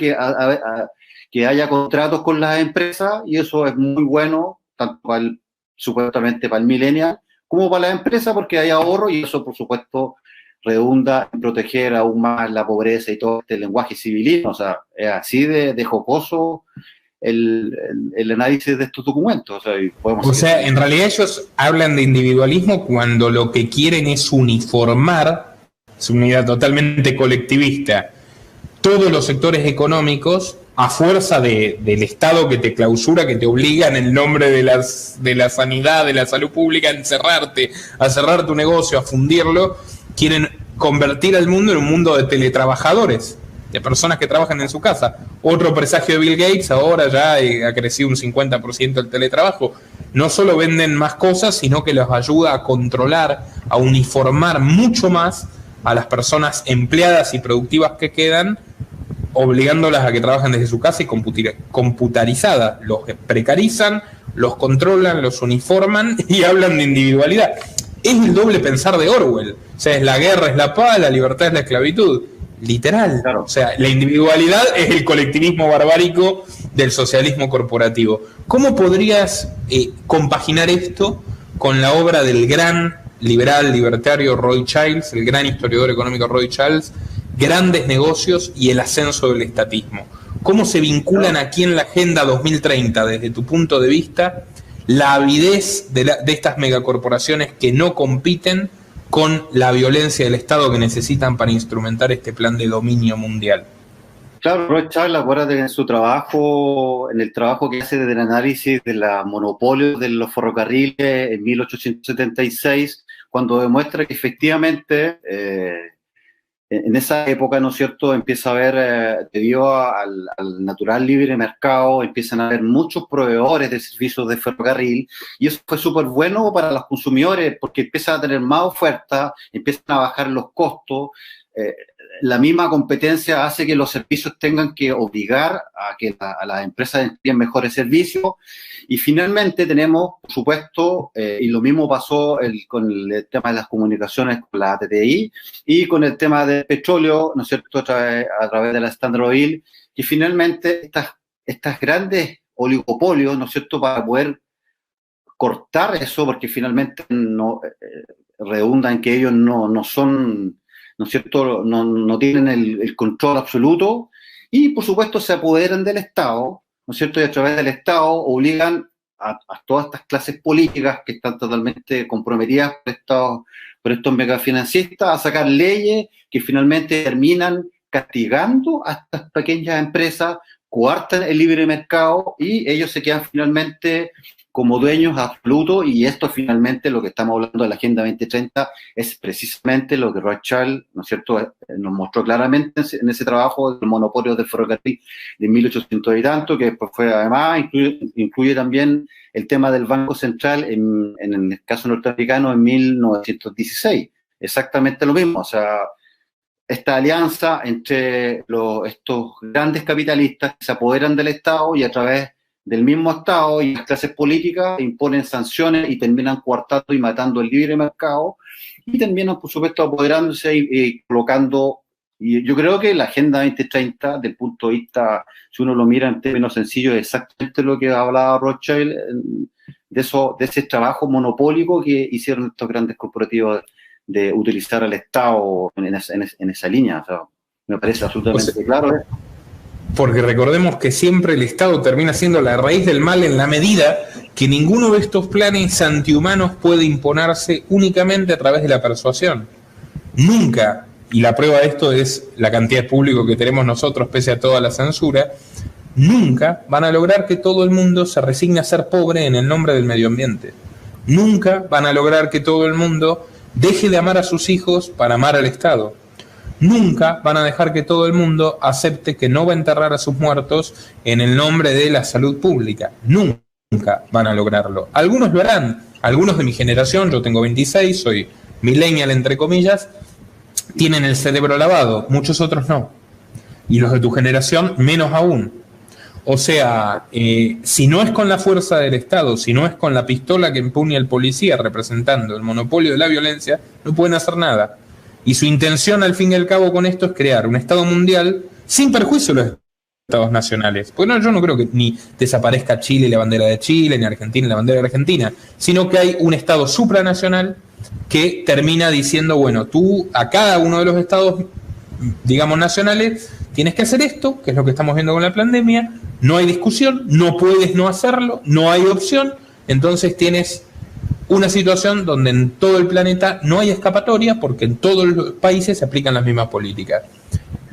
S2: que haya contratos con las empresas, y eso es muy bueno, tanto supuestamente para el millennial, como para la empresa, porque hay ahorro, y eso, por supuesto, redunda en proteger aún más la pobreza y todo este lenguaje civilino. O sea, es así de jocoso el análisis de estos documentos.
S1: O sea, en realidad ellos hablan de individualismo cuando lo que quieren es uniformar, es una idea totalmente colectivista, todos los sectores económicos a fuerza del Estado que te clausura, que te obliga en el nombre de la sanidad, de la salud pública, a encerrarte, a cerrar tu negocio, a fundirlo. Quieren convertir al mundo en un mundo de teletrabajadores, de personas que trabajan en su casa. Otro presagio de Bill Gates, ahora ya ha crecido un 50% el teletrabajo. No solo venden más cosas, sino que los ayuda a controlar, a uniformar mucho más a las personas empleadas y productivas que quedan, obligándolas a que trabajen desde su casa y computarizadas. Los precarizan, los controlan, los uniforman y hablan de individualidad. Es el doble pensar de Orwell. O sea, es la guerra, es la paz, la libertad es la esclavitud. Literal. Claro. O sea, la individualidad es el colectivismo barbárico del socialismo corporativo. ¿Cómo podrías compaginar esto con la obra del gran liberal, libertario Roy Childs, el gran historiador económico Roy Childs, Grandes Negocios y el ascenso del estatismo? ¿Cómo se vinculan aquí en la Agenda 2030, desde tu punto de vista, la avidez de estas megacorporaciones que no compiten con la violencia del Estado que necesitan para instrumentar este plan de dominio mundial?
S2: Claro, Roy Childs, acuérdate en su trabajo, en el trabajo que hace del análisis de la monopolio de los ferrocarriles en 1876, cuando demuestra que efectivamente en esa época, ¿no es cierto?, empieza a haber, debido al natural libre mercado, empiezan a haber muchos proveedores de servicios de ferrocarril, y eso fue súper bueno para los consumidores, porque empiezan a tener más oferta, empiezan a bajar los costos. La misma competencia hace que los servicios tengan que obligar a que a las empresas entreguen mejores servicios, y finalmente tenemos, por supuesto, y lo mismo pasó con el tema de las comunicaciones con la TTI y con el tema del petróleo, ¿no es cierto?, a través de la Standard Oil, que finalmente estas grandes oligopolios, ¿no es cierto?, para poder cortar eso, porque finalmente no redunda en que ellos no son, ¿no es cierto?, no tienen el control absoluto, y por supuesto se apoderan del Estado, ¿no es cierto?, y a través del Estado obligan a todas estas clases políticas que están totalmente comprometidas por estos megafinancistas a sacar leyes que finalmente terminan castigando a estas pequeñas empresas, coartan el libre mercado y ellos se quedan finalmente como dueños absolutos, y esto finalmente, lo que estamos hablando de la Agenda 2030, es precisamente lo que Roy Childs, ¿no es cierto?, nos mostró claramente en ese trabajo del monopolio del ferrocarril de 1800 y tanto, que después fue, además, incluye también el tema del Banco Central en el caso norteamericano en 1916. Exactamente lo mismo, o sea, esta alianza entre estos grandes capitalistas que se apoderan del Estado y a través del mismo Estado y las clases políticas imponen sanciones y terminan coartando y matando el libre mercado, y terminan, por supuesto, apoderándose y colocando. Y yo creo que la Agenda 2030, desde el punto de vista, si uno lo mira en términos sencillos, es exactamente lo que hablaba Rothschild, de ese trabajo monopólico que hicieron estos grandes corporativos de utilizar al Estado en esa línea. O sea, me parece absolutamente claro eso.
S1: Porque recordemos que siempre el Estado termina siendo la raíz del mal, en la medida que ninguno de estos planes antihumanos puede imponerse únicamente a través de la persuasión. Nunca, y la prueba de esto es la cantidad de público que tenemos nosotros pese a toda la censura, nunca van a lograr que todo el mundo se resigne a ser pobre en el nombre del medio ambiente. Nunca van a lograr que todo el mundo deje de amar a sus hijos para amar al Estado. Nunca van a dejar que todo el mundo acepte que no va a enterrar a sus muertos en el nombre de la salud pública. Nunca van a lograrlo. Algunos lo harán. Algunos de mi generación, yo tengo 26, soy millennial entre comillas, tienen el cerebro lavado. Muchos otros no. Y los de tu generación, menos aún. O sea, si no es con la fuerza del Estado, si no es con la pistola que empuña el policía representando el monopolio de la violencia, no pueden hacer nada. Y su intención, al fin y al cabo, con esto es crear un Estado mundial sin perjuicio de los Estados nacionales. Porque yo no creo que ni desaparezca Chile y la bandera de Chile, ni Argentina y la bandera de Argentina, sino que hay un Estado supranacional que termina diciendo, bueno, tú a cada uno de los estados, digamos, nacionales, tienes que hacer esto, que es lo que estamos viendo con la pandemia, no hay discusión, no puedes no hacerlo, no hay opción, entonces tienes una situación donde en todo el planeta no hay escapatoria porque en todos los países se aplican las mismas políticas.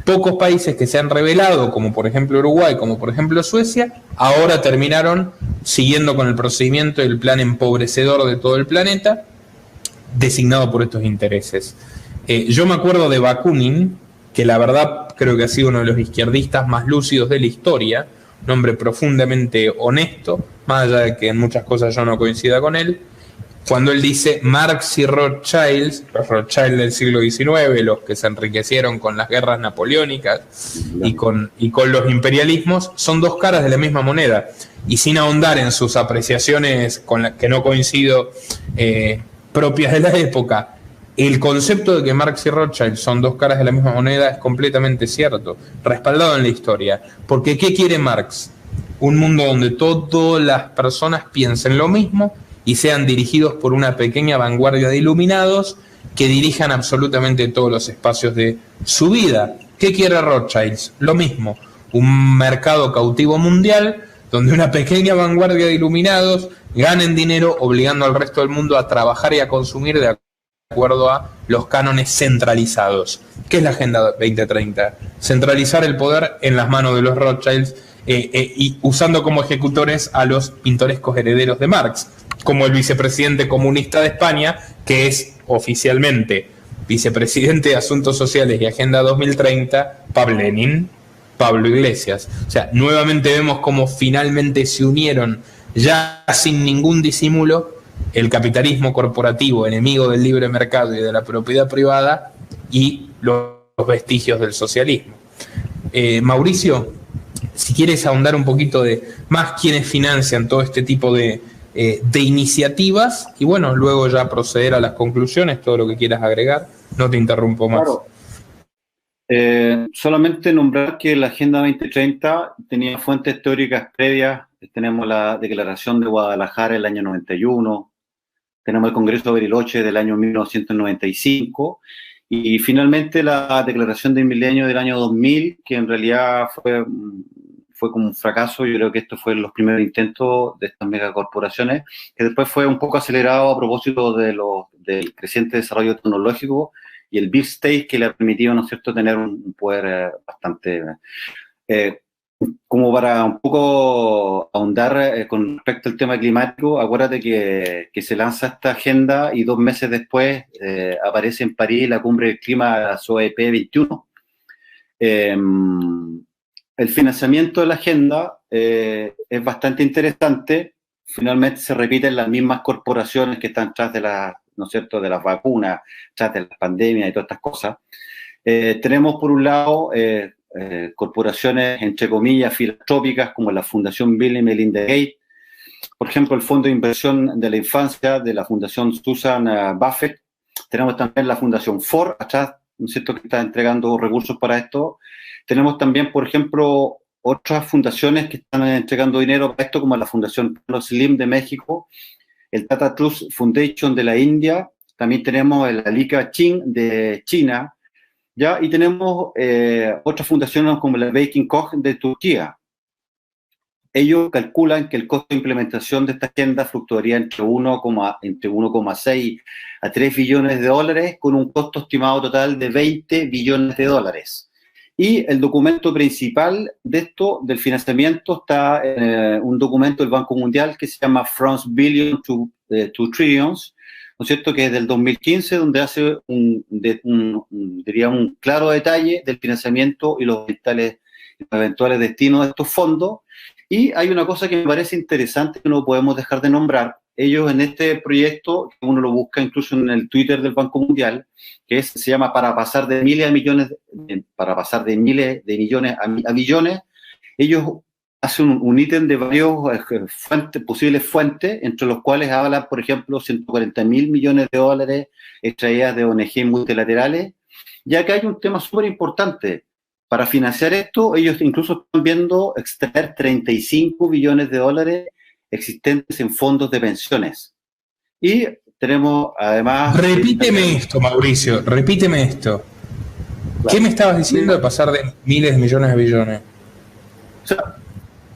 S1: Pocos países que se han revelado, como por ejemplo Uruguay, como por ejemplo Suecia, ahora terminaron siguiendo con el procedimiento del plan empobrecedor de todo el planeta, designado por estos intereses. Yo me acuerdo de Bakunin, que la verdad creo que ha sido uno de los izquierdistas más lúcidos de la historia, un hombre profundamente honesto, más allá de que en muchas cosas yo no coincida con él, cuando él dice Marx y Rothschild, los Rothschild del siglo XIX, los que se enriquecieron con las guerras napoleónicas y con los imperialismos, son dos caras de la misma moneda. Y sin ahondar en sus apreciaciones con las que no coincido propias de la época, el concepto de que Marx y Rothschild son dos caras de la misma moneda es completamente cierto, respaldado en la historia. Porque ¿qué quiere Marx? Un mundo donde todas las personas piensen lo mismo y sean dirigidos por una pequeña vanguardia de iluminados que dirijan absolutamente todos los espacios de su vida. ¿Qué quiere Rothschild? Lo mismo, un mercado cautivo mundial donde una pequeña vanguardia de iluminados ganen dinero obligando al resto del mundo a trabajar y a consumir de acuerdo a los cánones centralizados. ¿Qué es la Agenda 2030? Centralizar el poder en las manos de los Rothschilds y usando como ejecutores a los pintorescos herederos de Marx, como el vicepresidente comunista de España, que es oficialmente vicepresidente de Asuntos Sociales y Agenda 2030, Pablo Iglesias. O sea, nuevamente vemos cómo finalmente se unieron, ya sin ningún disimulo, el capitalismo corporativo, enemigo del libre mercado y de la propiedad privada, y los vestigios del socialismo. Mauricio, si quieres ahondar un poquito de más quiénes financian todo este tipo de iniciativas, y bueno, luego ya proceder a las conclusiones, todo lo que quieras agregar, no te interrumpo más.
S2: Claro. Solamente nombrar que la Agenda 2030 tenía fuentes teóricas previas. Tenemos la Declaración de Guadalajara del año 91, tenemos el Congreso de Bariloche del año 1995, y finalmente la Declaración del Milenio del año 2000, que en realidad fue como un fracaso. Yo creo que estos fueron los primeros intentos de estas megacorporaciones, que después fue un poco acelerado a propósito del creciente desarrollo tecnológico y el Big State, que le ha permitido, ¿no es cierto?, tener un poder bastante... como para un poco ahondar con respecto al tema climático, acuérdate que se lanza esta agenda y 2 meses después aparece en París la cumbre del clima SOEP 21. El financiamiento de la agenda es bastante interesante. Finalmente se repiten las mismas corporaciones que están tras de ¿no es cierto?, de las vacunas, tras de las pandemias y todas estas cosas. Tenemos por un lado corporaciones, entre comillas, filantrópicas, como la Fundación Bill y Melinda Gates, por ejemplo, el Fondo de Inversión de la Infancia de la Fundación Susan Buffett. Tenemos también la Fundación Ford, atrás, ¿no es cierto?, que está entregando recursos para esto. Tenemos también, por ejemplo, otras fundaciones que están entregando dinero para esto, como la Fundación Carlos Slim de México, el Tata Trust Foundation de la India, también tenemos el Alika Chin de China, ¿ya? Y tenemos otras fundaciones como la Baking Koch de Turquía. Ellos calculan que el costo de implementación de esta agenda fluctuaría entre 1,6 a 3 billones de dólares, con un costo estimado total de 20 billones de dólares. Y el documento principal de esto, del financiamiento, está en un documento del Banco Mundial que se llama France Billion to Trillions, ¿no es cierto?, que es del 2015, donde hace diría un claro detalle del financiamiento y los eventuales destinos de estos fondos. Y hay una cosa que me parece interesante que no podemos dejar de nombrar. Ellos en este proyecto, que uno lo busca incluso en el Twitter del Banco Mundial, que se llama para pasar de miles a millones, a billones, ellos hacen un ítem de varios posibles fuentes, entre los cuales hablan, por ejemplo, 140.000 millones de dólares extraídas de ONG multilaterales, ya que hay un tema súper importante. Para financiar esto, ellos incluso están viendo extraer 35 billones de dólares existentes en fondos de pensiones. Y tenemos además...
S1: Repíteme esto, Mauricio, repíteme esto. ¿Qué me estabas diciendo de pasar de miles de millones a billones?
S2: O sea,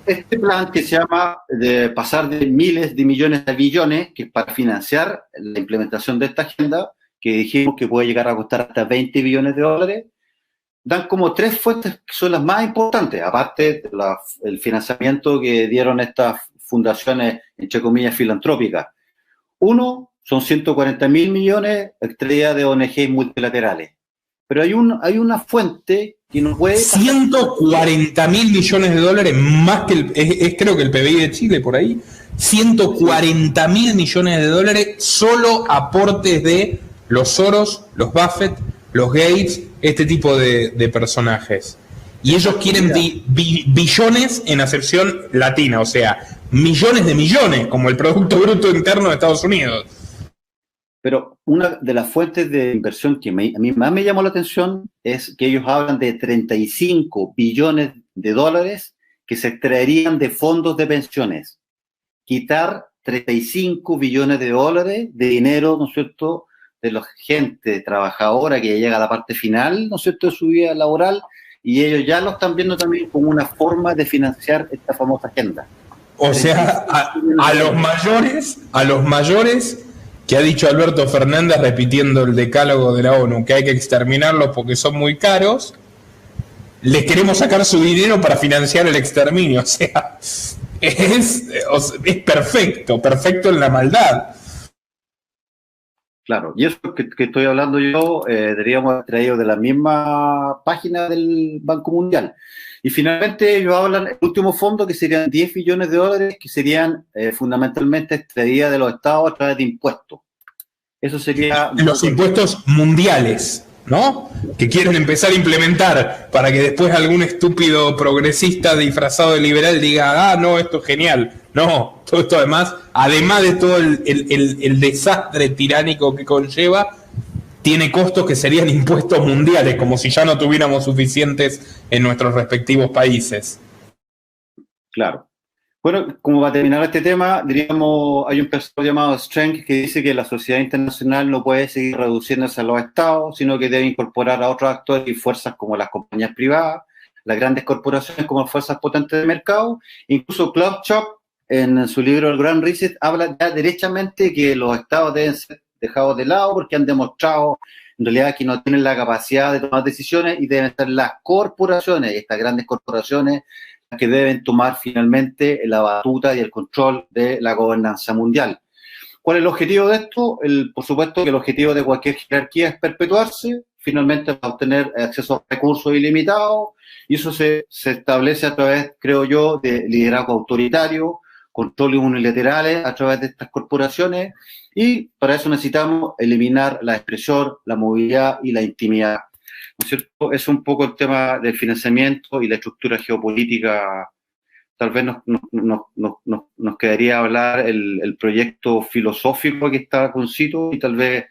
S2: este plan que se llama de pasar de miles de millones a billones, que es para financiar la implementación de esta agenda, que dijimos que puede llegar a costar hasta 20 billones de dólares, dan como 3 fuentes que son las más importantes, aparte del financiamiento que dieron estas fundaciones, entre comillas, filantrópicas. Uno, son 140.000 millones extraídas de ONG multilaterales. Pero hay una fuente que no puede...
S1: 140.000 millones de dólares, más que creo que el PBI de Chile por ahí. 140.000 millones de dólares, solo aportes de los Soros, los Buffett, los Gates, este tipo de personajes. Y ellos quieren billones en acepción latina, o sea, millones de millones, como el Producto Bruto Interno de Estados Unidos.
S2: Pero una de las fuentes de inversión que a mí más me llamó la atención es que ellos hablan de 35 billones de dólares que se extraerían de fondos de pensiones. Quitar 35 billones de dólares de dinero, ¿no es cierto?, de la gente trabajadora que llega a la parte final, ¿no es cierto?, de su vida laboral, y ellos ya lo están viendo también como una forma de financiar esta famosa agenda.
S1: O sea, a los mayores que ha dicho Alberto Fernández repitiendo el decálogo de la ONU, que hay que exterminarlos porque son muy caros, les queremos sacar su dinero para financiar el exterminio. O sea, es perfecto en la maldad.
S2: Claro, y eso que estoy hablando yo, deberíamos haber traído de la misma página del Banco Mundial. Y finalmente ellos hablan del último fondo, que serían 10 billones de dólares, que serían fundamentalmente extraídas de los estados a través de impuestos. Eso sería...
S1: Los impuestos mundiales, ¿no? Que quieren empezar a implementar para que después algún estúpido progresista disfrazado de liberal diga, no, esto es genial. No, todo esto además de todo el desastre tiránico que conlleva, tiene costos que serían impuestos mundiales, como si ya no tuviéramos suficientes en nuestros respectivos países.
S2: Claro. Bueno, como para terminar este tema, diríamos, hay un pensador llamado Strang que dice que la sociedad internacional no puede seguir reduciéndose a los estados, sino que debe incorporar a otros actores y fuerzas como las compañías privadas, las grandes corporaciones como fuerzas potentes de mercado. Incluso Klaus Schwab, en su libro El Gran Reset, habla ya derechamente que los estados deben ser dejados de lado porque han demostrado en realidad que no tienen la capacidad de tomar decisiones y deben ser las corporaciones, estas grandes corporaciones, las que deben tomar finalmente la batuta y el control de la gobernanza mundial. ¿Cuál es el objetivo de esto? Por supuesto que el objetivo de cualquier jerarquía es perpetuarse, finalmente para obtener acceso a recursos ilimitados, y eso se establece a través, creo yo, de liderazgo autoritario, controles unilaterales a través de estas corporaciones, y para eso necesitamos eliminar la expresión, la movilidad y la intimidad. ¿No es cierto? Es un poco el tema del financiamiento y la estructura geopolítica. Tal vez nos quedaría hablar el proyecto filosófico que está con Cito, y tal vez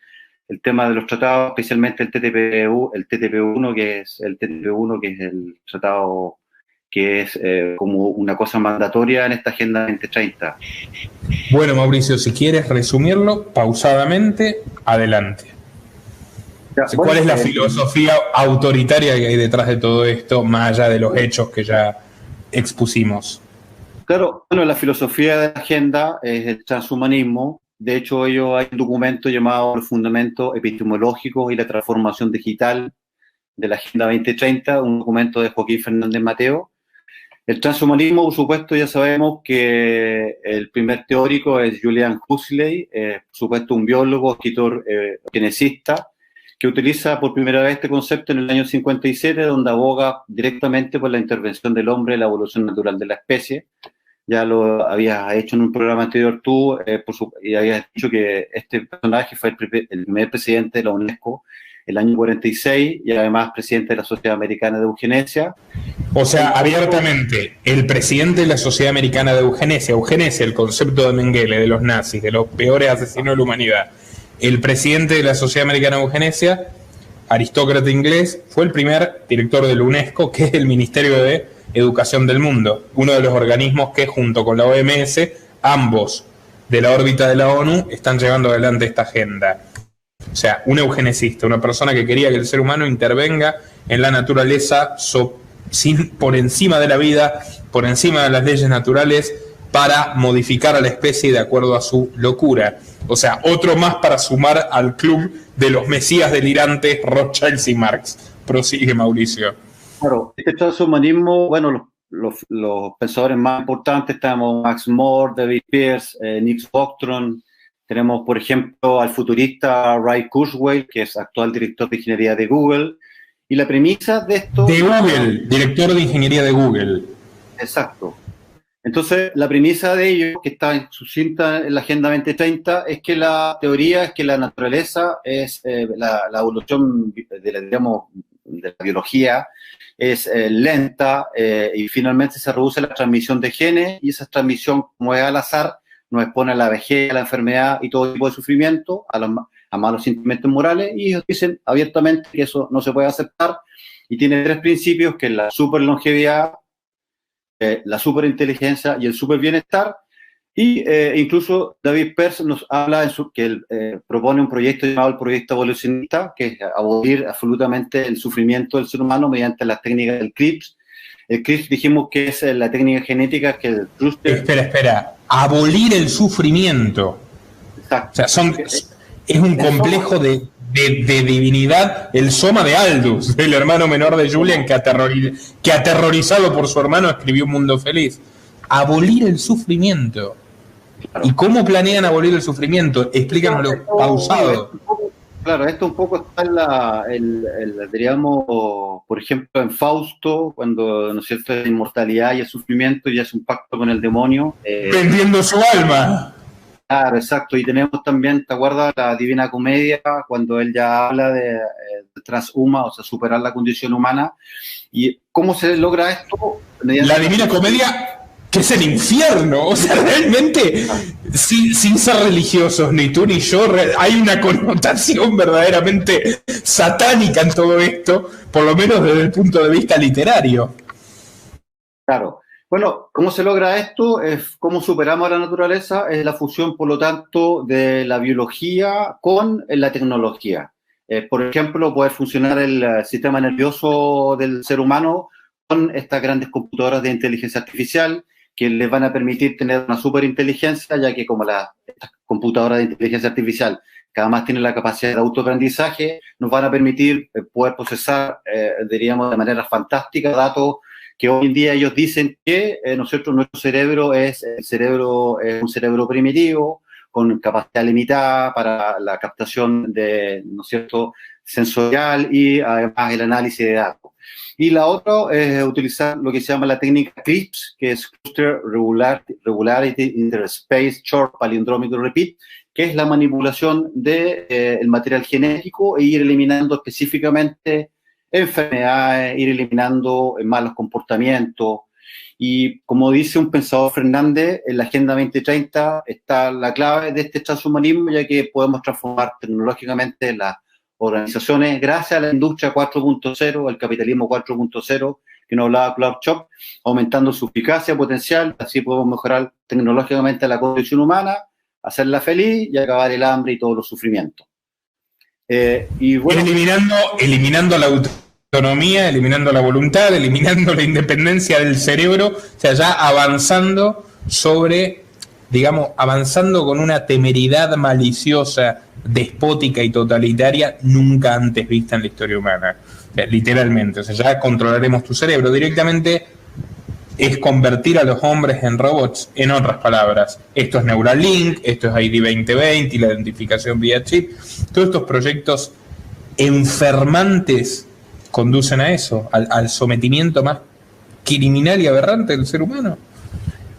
S2: el tema de los tratados, especialmente el TTP-1, que es el tratado que es como una cosa mandatoria en esta Agenda 2030.
S1: Bueno, Mauricio, si quieres resumirlo pausadamente, adelante.
S2: Ya,
S1: ¿Cuál es la filosofía autoritaria que hay detrás de todo esto, más allá de los hechos que ya expusimos?
S2: Claro, bueno, la filosofía de la agenda es el transhumanismo. De hecho, hay un documento llamado Los Fundamentos Epistemológicos y la Transformación Digital de la Agenda 2030, un documento de Joaquín Fernández Mateo. El transhumanismo, por supuesto, ya sabemos que el primer teórico es Julian Huxley, por supuesto un biólogo, escritor, geneticista, que utiliza por primera vez este concepto en el año 57, donde aboga directamente por la intervención del hombre en la evolución natural de la especie. Ya lo habías hecho en un programa anterior tú, y habías dicho que este personaje fue el primer presidente de la UNESCO el año 46 y además presidente de la Sociedad Americana de Eugenesia.
S1: O sea, abiertamente, el presidente de la Sociedad Americana de Eugenesia, el concepto de Mengele, de los nazis, de los peores asesinos de la humanidad, el presidente de la Sociedad Americana de Eugenesia, aristócrata inglés, fue el primer director de la UNESCO, que es el Ministerio de Educación del Mundo, uno de los organismos que junto con la OMS, ambos de la órbita de la ONU, están llevando adelante esta agenda. O sea, un eugenicista, una persona que quería que el ser humano intervenga en la naturaleza por encima de la vida, por encima de las leyes naturales, para modificar a la especie de acuerdo a su locura. O sea, otro más para sumar al club de los mesías delirantes Rothschild y Marx. Prosigue, Mauricio.
S2: Claro, este transhumanismo, bueno, los pensadores más importantes tenemos Max More, David Pearce, Nick Bostrom. Tenemos, por ejemplo, al futurista Ray Kurzweil, que es actual director de ingeniería de Google. Y la premisa de esto...
S1: De Google, director de ingeniería de Google.
S2: Exacto. Entonces, la premisa de ello, que está sucinta en la Agenda 2030, es que la teoría es que la naturaleza es la evolución de la biología es lenta y finalmente se reduce la transmisión de genes, y esa transmisión, como es al azar, nos expone a la vejez, a la enfermedad y todo tipo de sufrimiento, a malos sentimientos morales, y ellos dicen abiertamente que eso no se puede aceptar, y tiene 3 principios, que es la superlongevidad, la superinteligencia y el superbienestar. Y incluso David Pearce nos habla que él propone un proyecto llamado el proyecto evolucionista, que es abolir absolutamente el sufrimiento del ser humano mediante las técnicas del CRISPR. El CRISPR dijimos que es la técnica genética que el clúster...
S1: Espera. Abolir el sufrimiento.
S2: Exacto.
S1: O sea, es un complejo de divinidad, el Soma de Aldous, el hermano menor de Julian, que aterrorizado por su hermano escribió Un Mundo Feliz. Abolir el sufrimiento. Claro. ¿Y cómo planean abolir el sufrimiento? Explícanoslo pausado.
S2: Claro, esto un poco está diríamos, por ejemplo, en Fausto, cuando, ¿no es cierto?, la inmortalidad y el sufrimiento y hace un pacto con el demonio.
S1: Vendiendo su alma.
S2: Claro, exacto. Y tenemos también, ¿te acuerdas? La Divina Comedia, cuando él ya habla de transhuma, o sea, superar la condición humana. ¿Y cómo se logra esto?
S1: La Divina Comedia, que es el infierno. O sea, realmente, sin ser religiosos, ni tú ni yo, hay una connotación verdaderamente satánica en todo esto, por lo menos desde el punto de vista literario.
S2: Claro. Bueno, ¿cómo se logra esto? Es cómo superamos a la naturaleza, es la fusión, por lo tanto, de la biología con la tecnología. Por ejemplo, poder funcionar el sistema nervioso del ser humano con estas grandes computadoras de inteligencia artificial que les van a permitir tener una superinteligencia, ya que como estas computadoras de inteligencia artificial cada vez más tienen la capacidad de autoaprendizaje, nos van a permitir poder procesar, diríamos, de manera fantástica datos que hoy en día ellos dicen que nuestro cerebro es un cerebro primitivo, con capacidad limitada para la captación de, ¿no es cierto?, sensorial y además el análisis de datos. Y la otra es utilizar lo que se llama la técnica CRISPR, que es Cluster Regularity Interspace Short Palindromic Repeat, que es la manipulación del material genético e ir eliminando específicamente enfermedades, ir eliminando malos comportamientos. Y como dice un pensador Fernández, en la Agenda 2030 está la clave de este transhumanismo, ya que podemos transformar tecnológicamente las organizaciones gracias a la industria 4.0, el capitalismo 4.0, que nos hablaba Klaus Schwab, aumentando su eficacia potencial. Así podemos mejorar tecnológicamente la condición humana, hacerla feliz y acabar el hambre y todos los sufrimientos. Y bueno,
S1: eliminando la autonomía, eliminando la voluntad, eliminando la independencia del cerebro, o sea, ya avanzando avanzando con una temeridad maliciosa, despótica y totalitaria nunca antes vista en la historia humana. O sea, literalmente, o sea, ya controlaremos tu cerebro. Directamente es convertir a los hombres en robots, en otras palabras. Esto es Neuralink, esto es ID 2020 y la identificación vía chip. Todos estos proyectos enfermantes conducen a eso, al sometimiento más criminal y aberrante del ser humano.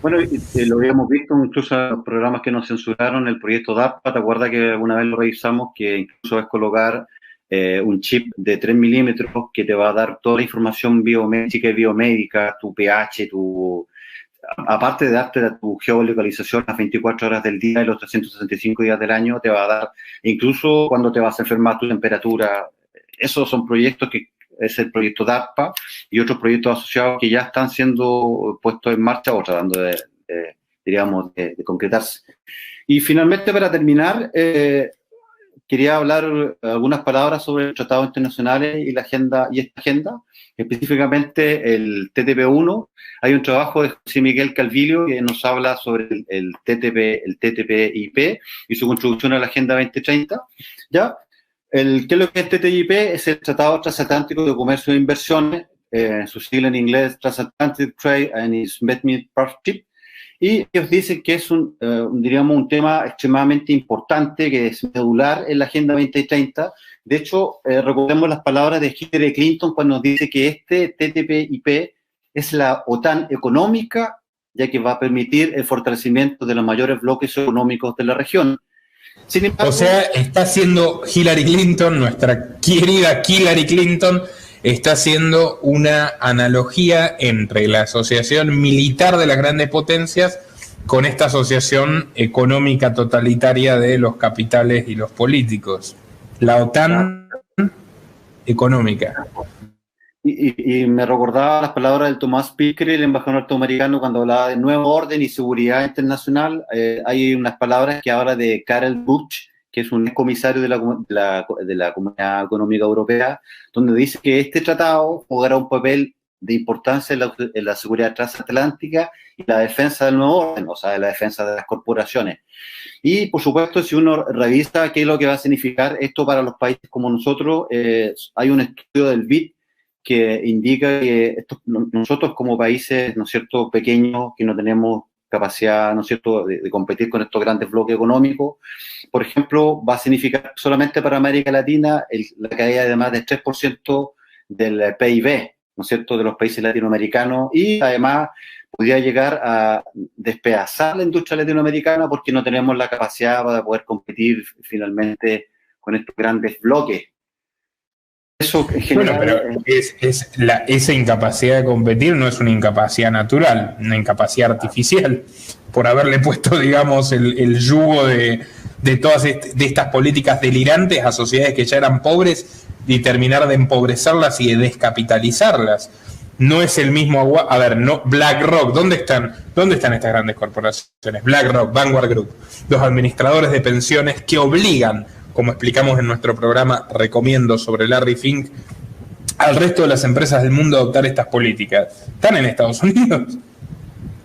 S2: Bueno, lo habíamos visto incluso en los programas que nos censuraron, el proyecto DARPA. ¿Te acuerdas que alguna vez lo revisamos? Que incluso es colocar un chip de 3 milímetros que te va a dar toda la información biométrica y biomédica, tu pH, aparte de darte tu geolocalización las 24 horas del día y los 365 días del año, te va a dar, incluso cuando te vas a enfermar, tu temperatura. Esos son proyectos que es el proyecto DARPA y otros proyectos asociados que ya están siendo puestos en marcha o tratando de concretarse. Y finalmente, para terminar, ¿qué quería hablar algunas palabras sobre los tratados internacionales y la agenda y esta agenda, específicamente el TTP-1. Hay un trabajo de José Miguel Calvillo que nos habla sobre el TTP-IP y su contribución a la Agenda 2030. ¿Ya? ¿Qué es lo que es el TTIP? Es el Tratado Transatlántico de Comercio e Inversiones, su sigla en inglés Transatlantic Trade and Investment Partnership, y ellos dicen que es diríamos, un tema extremadamente importante, que es medular en la Agenda 2030. De hecho, recordemos las palabras de Hillary Clinton cuando nos dice que este TTP-IP es la OTAN económica, ya que va a permitir el fortalecimiento de los mayores bloques económicos de la región. Sin embargo,
S1: o sea, está haciendo Hillary Clinton, nuestra querida Hillary Clinton, está haciendo una analogía entre la asociación militar de las grandes potencias con esta asociación económica totalitaria de los capitales y los políticos. La OTAN económica.
S2: Y me recordaba las palabras del Tomás Piketty, el embajador norteamericano, cuando hablaba de nuevo orden y seguridad internacional. Hay unas palabras que habla de Karel Buch, que es un comisario de la Comunidad Económica Europea, donde dice que este tratado jugará un papel de importancia en la seguridad transatlántica y la defensa del nuevo orden, o sea, de la defensa de las corporaciones. Y, por supuesto, si uno revisa qué es lo que va a significar esto para los países como nosotros, hay un estudio del BID que indica que nosotros como países, ¿no es cierto?, pequeños, que no tenemos capacidad, ¿no es cierto?, de competir con estos grandes bloques económicos, por ejemplo, va a significar solamente para América Latina la caída de más del 3% del PIB, ¿no es cierto?, de los países latinoamericanos, y además podría llegar a despedazar la industria latinoamericana porque no tenemos la capacidad para poder competir finalmente con estos grandes bloques. Eso en general,
S1: bueno, pero esa incapacidad de competir no es una incapacidad natural, una incapacidad artificial, por haberle puesto, digamos, el yugo de todas de estas políticas delirantes a sociedades que ya eran pobres y terminar de empobrecerlas y de descapitalizarlas. No es el mismo agua. A ver, no, BlackRock, ¿dónde están estas grandes corporaciones? BlackRock, Vanguard Group, los administradores de pensiones que obligan, como explicamos en nuestro programa, recomiendo sobre Larry Fink, al resto de las empresas del mundo a adoptar estas políticas. ¿Están en Estados Unidos?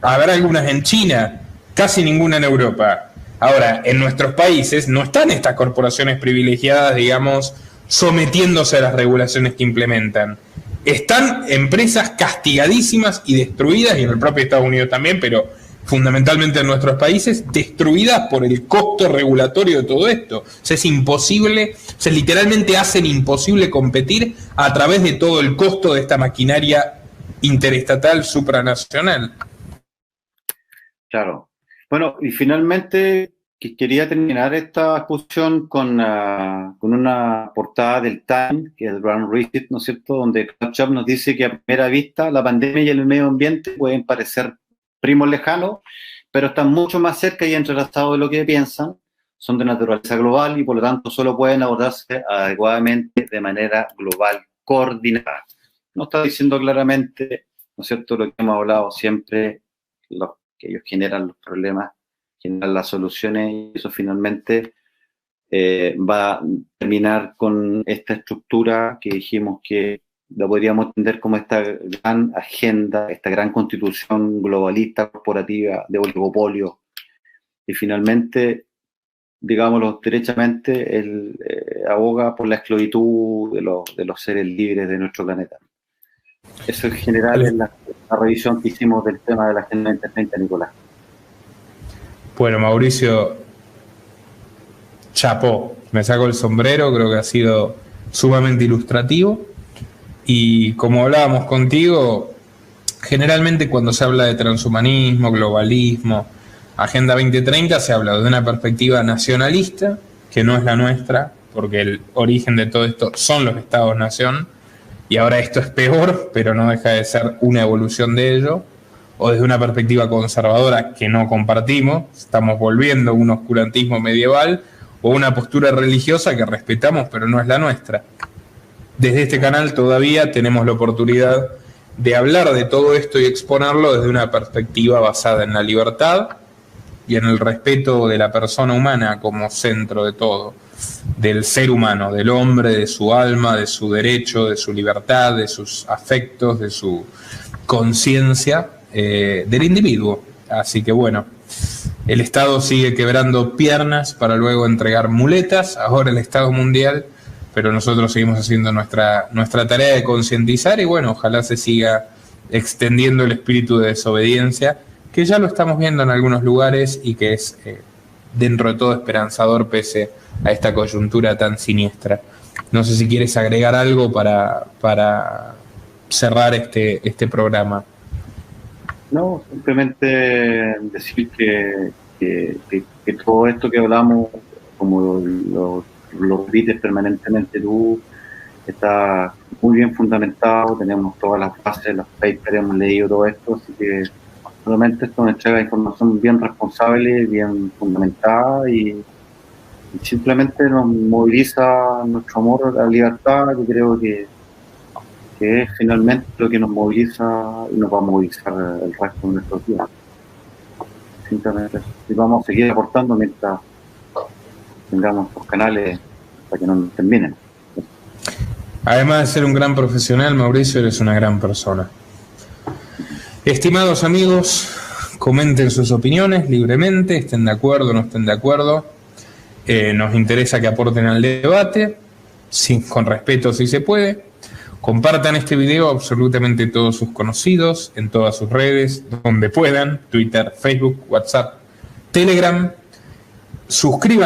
S1: Habrá algunas en China, casi ninguna en Europa. Ahora, en nuestros países no están estas corporaciones privilegiadas, digamos, sometiéndose a las regulaciones que implementan. Están empresas castigadísimas y destruidas, y en el propio Estados Unidos también, pero fundamentalmente en nuestros países, destruidas por el costo regulatorio de todo esto. O sea, es imposible, literalmente hacen imposible competir a través de todo el costo de esta maquinaria interestatal supranacional.
S2: Claro. Bueno, y finalmente quería terminar esta exposición con una portada del Time, que es el Grand Reset, ¿no es cierto?, donde Klaus Schwab nos dice que a primera vista la pandemia y el medio ambiente pueden parecer primos lejanos, pero están mucho más cerca y entrelazados de lo que piensan, son de naturaleza global y por lo tanto solo pueden abordarse adecuadamente de manera global, coordinada. No está diciendo claramente, ¿no es cierto?, lo que hemos hablado siempre, que ellos generan los problemas, generan las soluciones, y eso finalmente va a terminar con esta estructura que dijimos que la podríamos entender como esta gran agenda, esta gran constitución globalista, corporativa, de oligopolio, y finalmente, digámoslo derechamente, él aboga por la esclavitud de los seres libres de nuestro planeta. Eso en general es la revisión que hicimos del tema de la Agenda 2030, Nicolás.
S1: Bueno, Mauricio, chapó, me saco el sombrero, creo que ha sido sumamente ilustrativo. Y como hablábamos contigo, generalmente cuando se habla de transhumanismo, globalismo, Agenda 2030, se habla de una perspectiva nacionalista, que no es la nuestra, porque el origen de todo esto son los estados-nación, y ahora esto es peor, pero no deja de ser una evolución de ello, o desde una perspectiva conservadora que no compartimos, estamos volviendo a un oscurantismo medieval, o una postura religiosa que respetamos, pero no es la nuestra. Desde este canal todavía tenemos la oportunidad de hablar de todo esto y exponerlo desde una perspectiva basada en la libertad y en el respeto de la persona humana como centro de todo. del ser humano, del hombre, de su alma, de su derecho, de su libertad, de sus afectos, de su conciencia, del individuo. Así que bueno, el Estado sigue quebrando piernas para luego entregar muletas, ahora el Estado mundial, pero nosotros seguimos haciendo nuestra tarea de concientizar y bueno, ojalá se siga extendiendo el espíritu de desobediencia, que ya lo estamos viendo en algunos lugares y que es dentro de todo esperanzador pese a esta coyuntura tan siniestra. No sé si quieres agregar algo para cerrar este programa.
S2: No, simplemente decir que todo esto que hablamos, como lo repites permanentemente tú, está muy bien fundamentado, tenemos todas las bases, los papers, hemos leído todo esto, así que solamente esto nos entrega información bien responsable, bien fundamentada y simplemente nos moviliza nuestro amor a la libertad, que creo que es finalmente lo que nos moviliza y nos va a movilizar el resto de nuestros días. Simplemente y vamos a seguir aportando mientras tengamos los canales para que no nos terminen.
S1: Además de ser un gran profesional, Mauricio, eres una gran persona. Estimados amigos, comenten sus opiniones libremente, estén de acuerdo o no estén de acuerdo. Nos interesa que aporten al debate, con respeto si se puede. Compartan este video a absolutamente todos sus conocidos, en todas sus redes, donde puedan, Twitter, Facebook, WhatsApp, Telegram. Suscríbanse.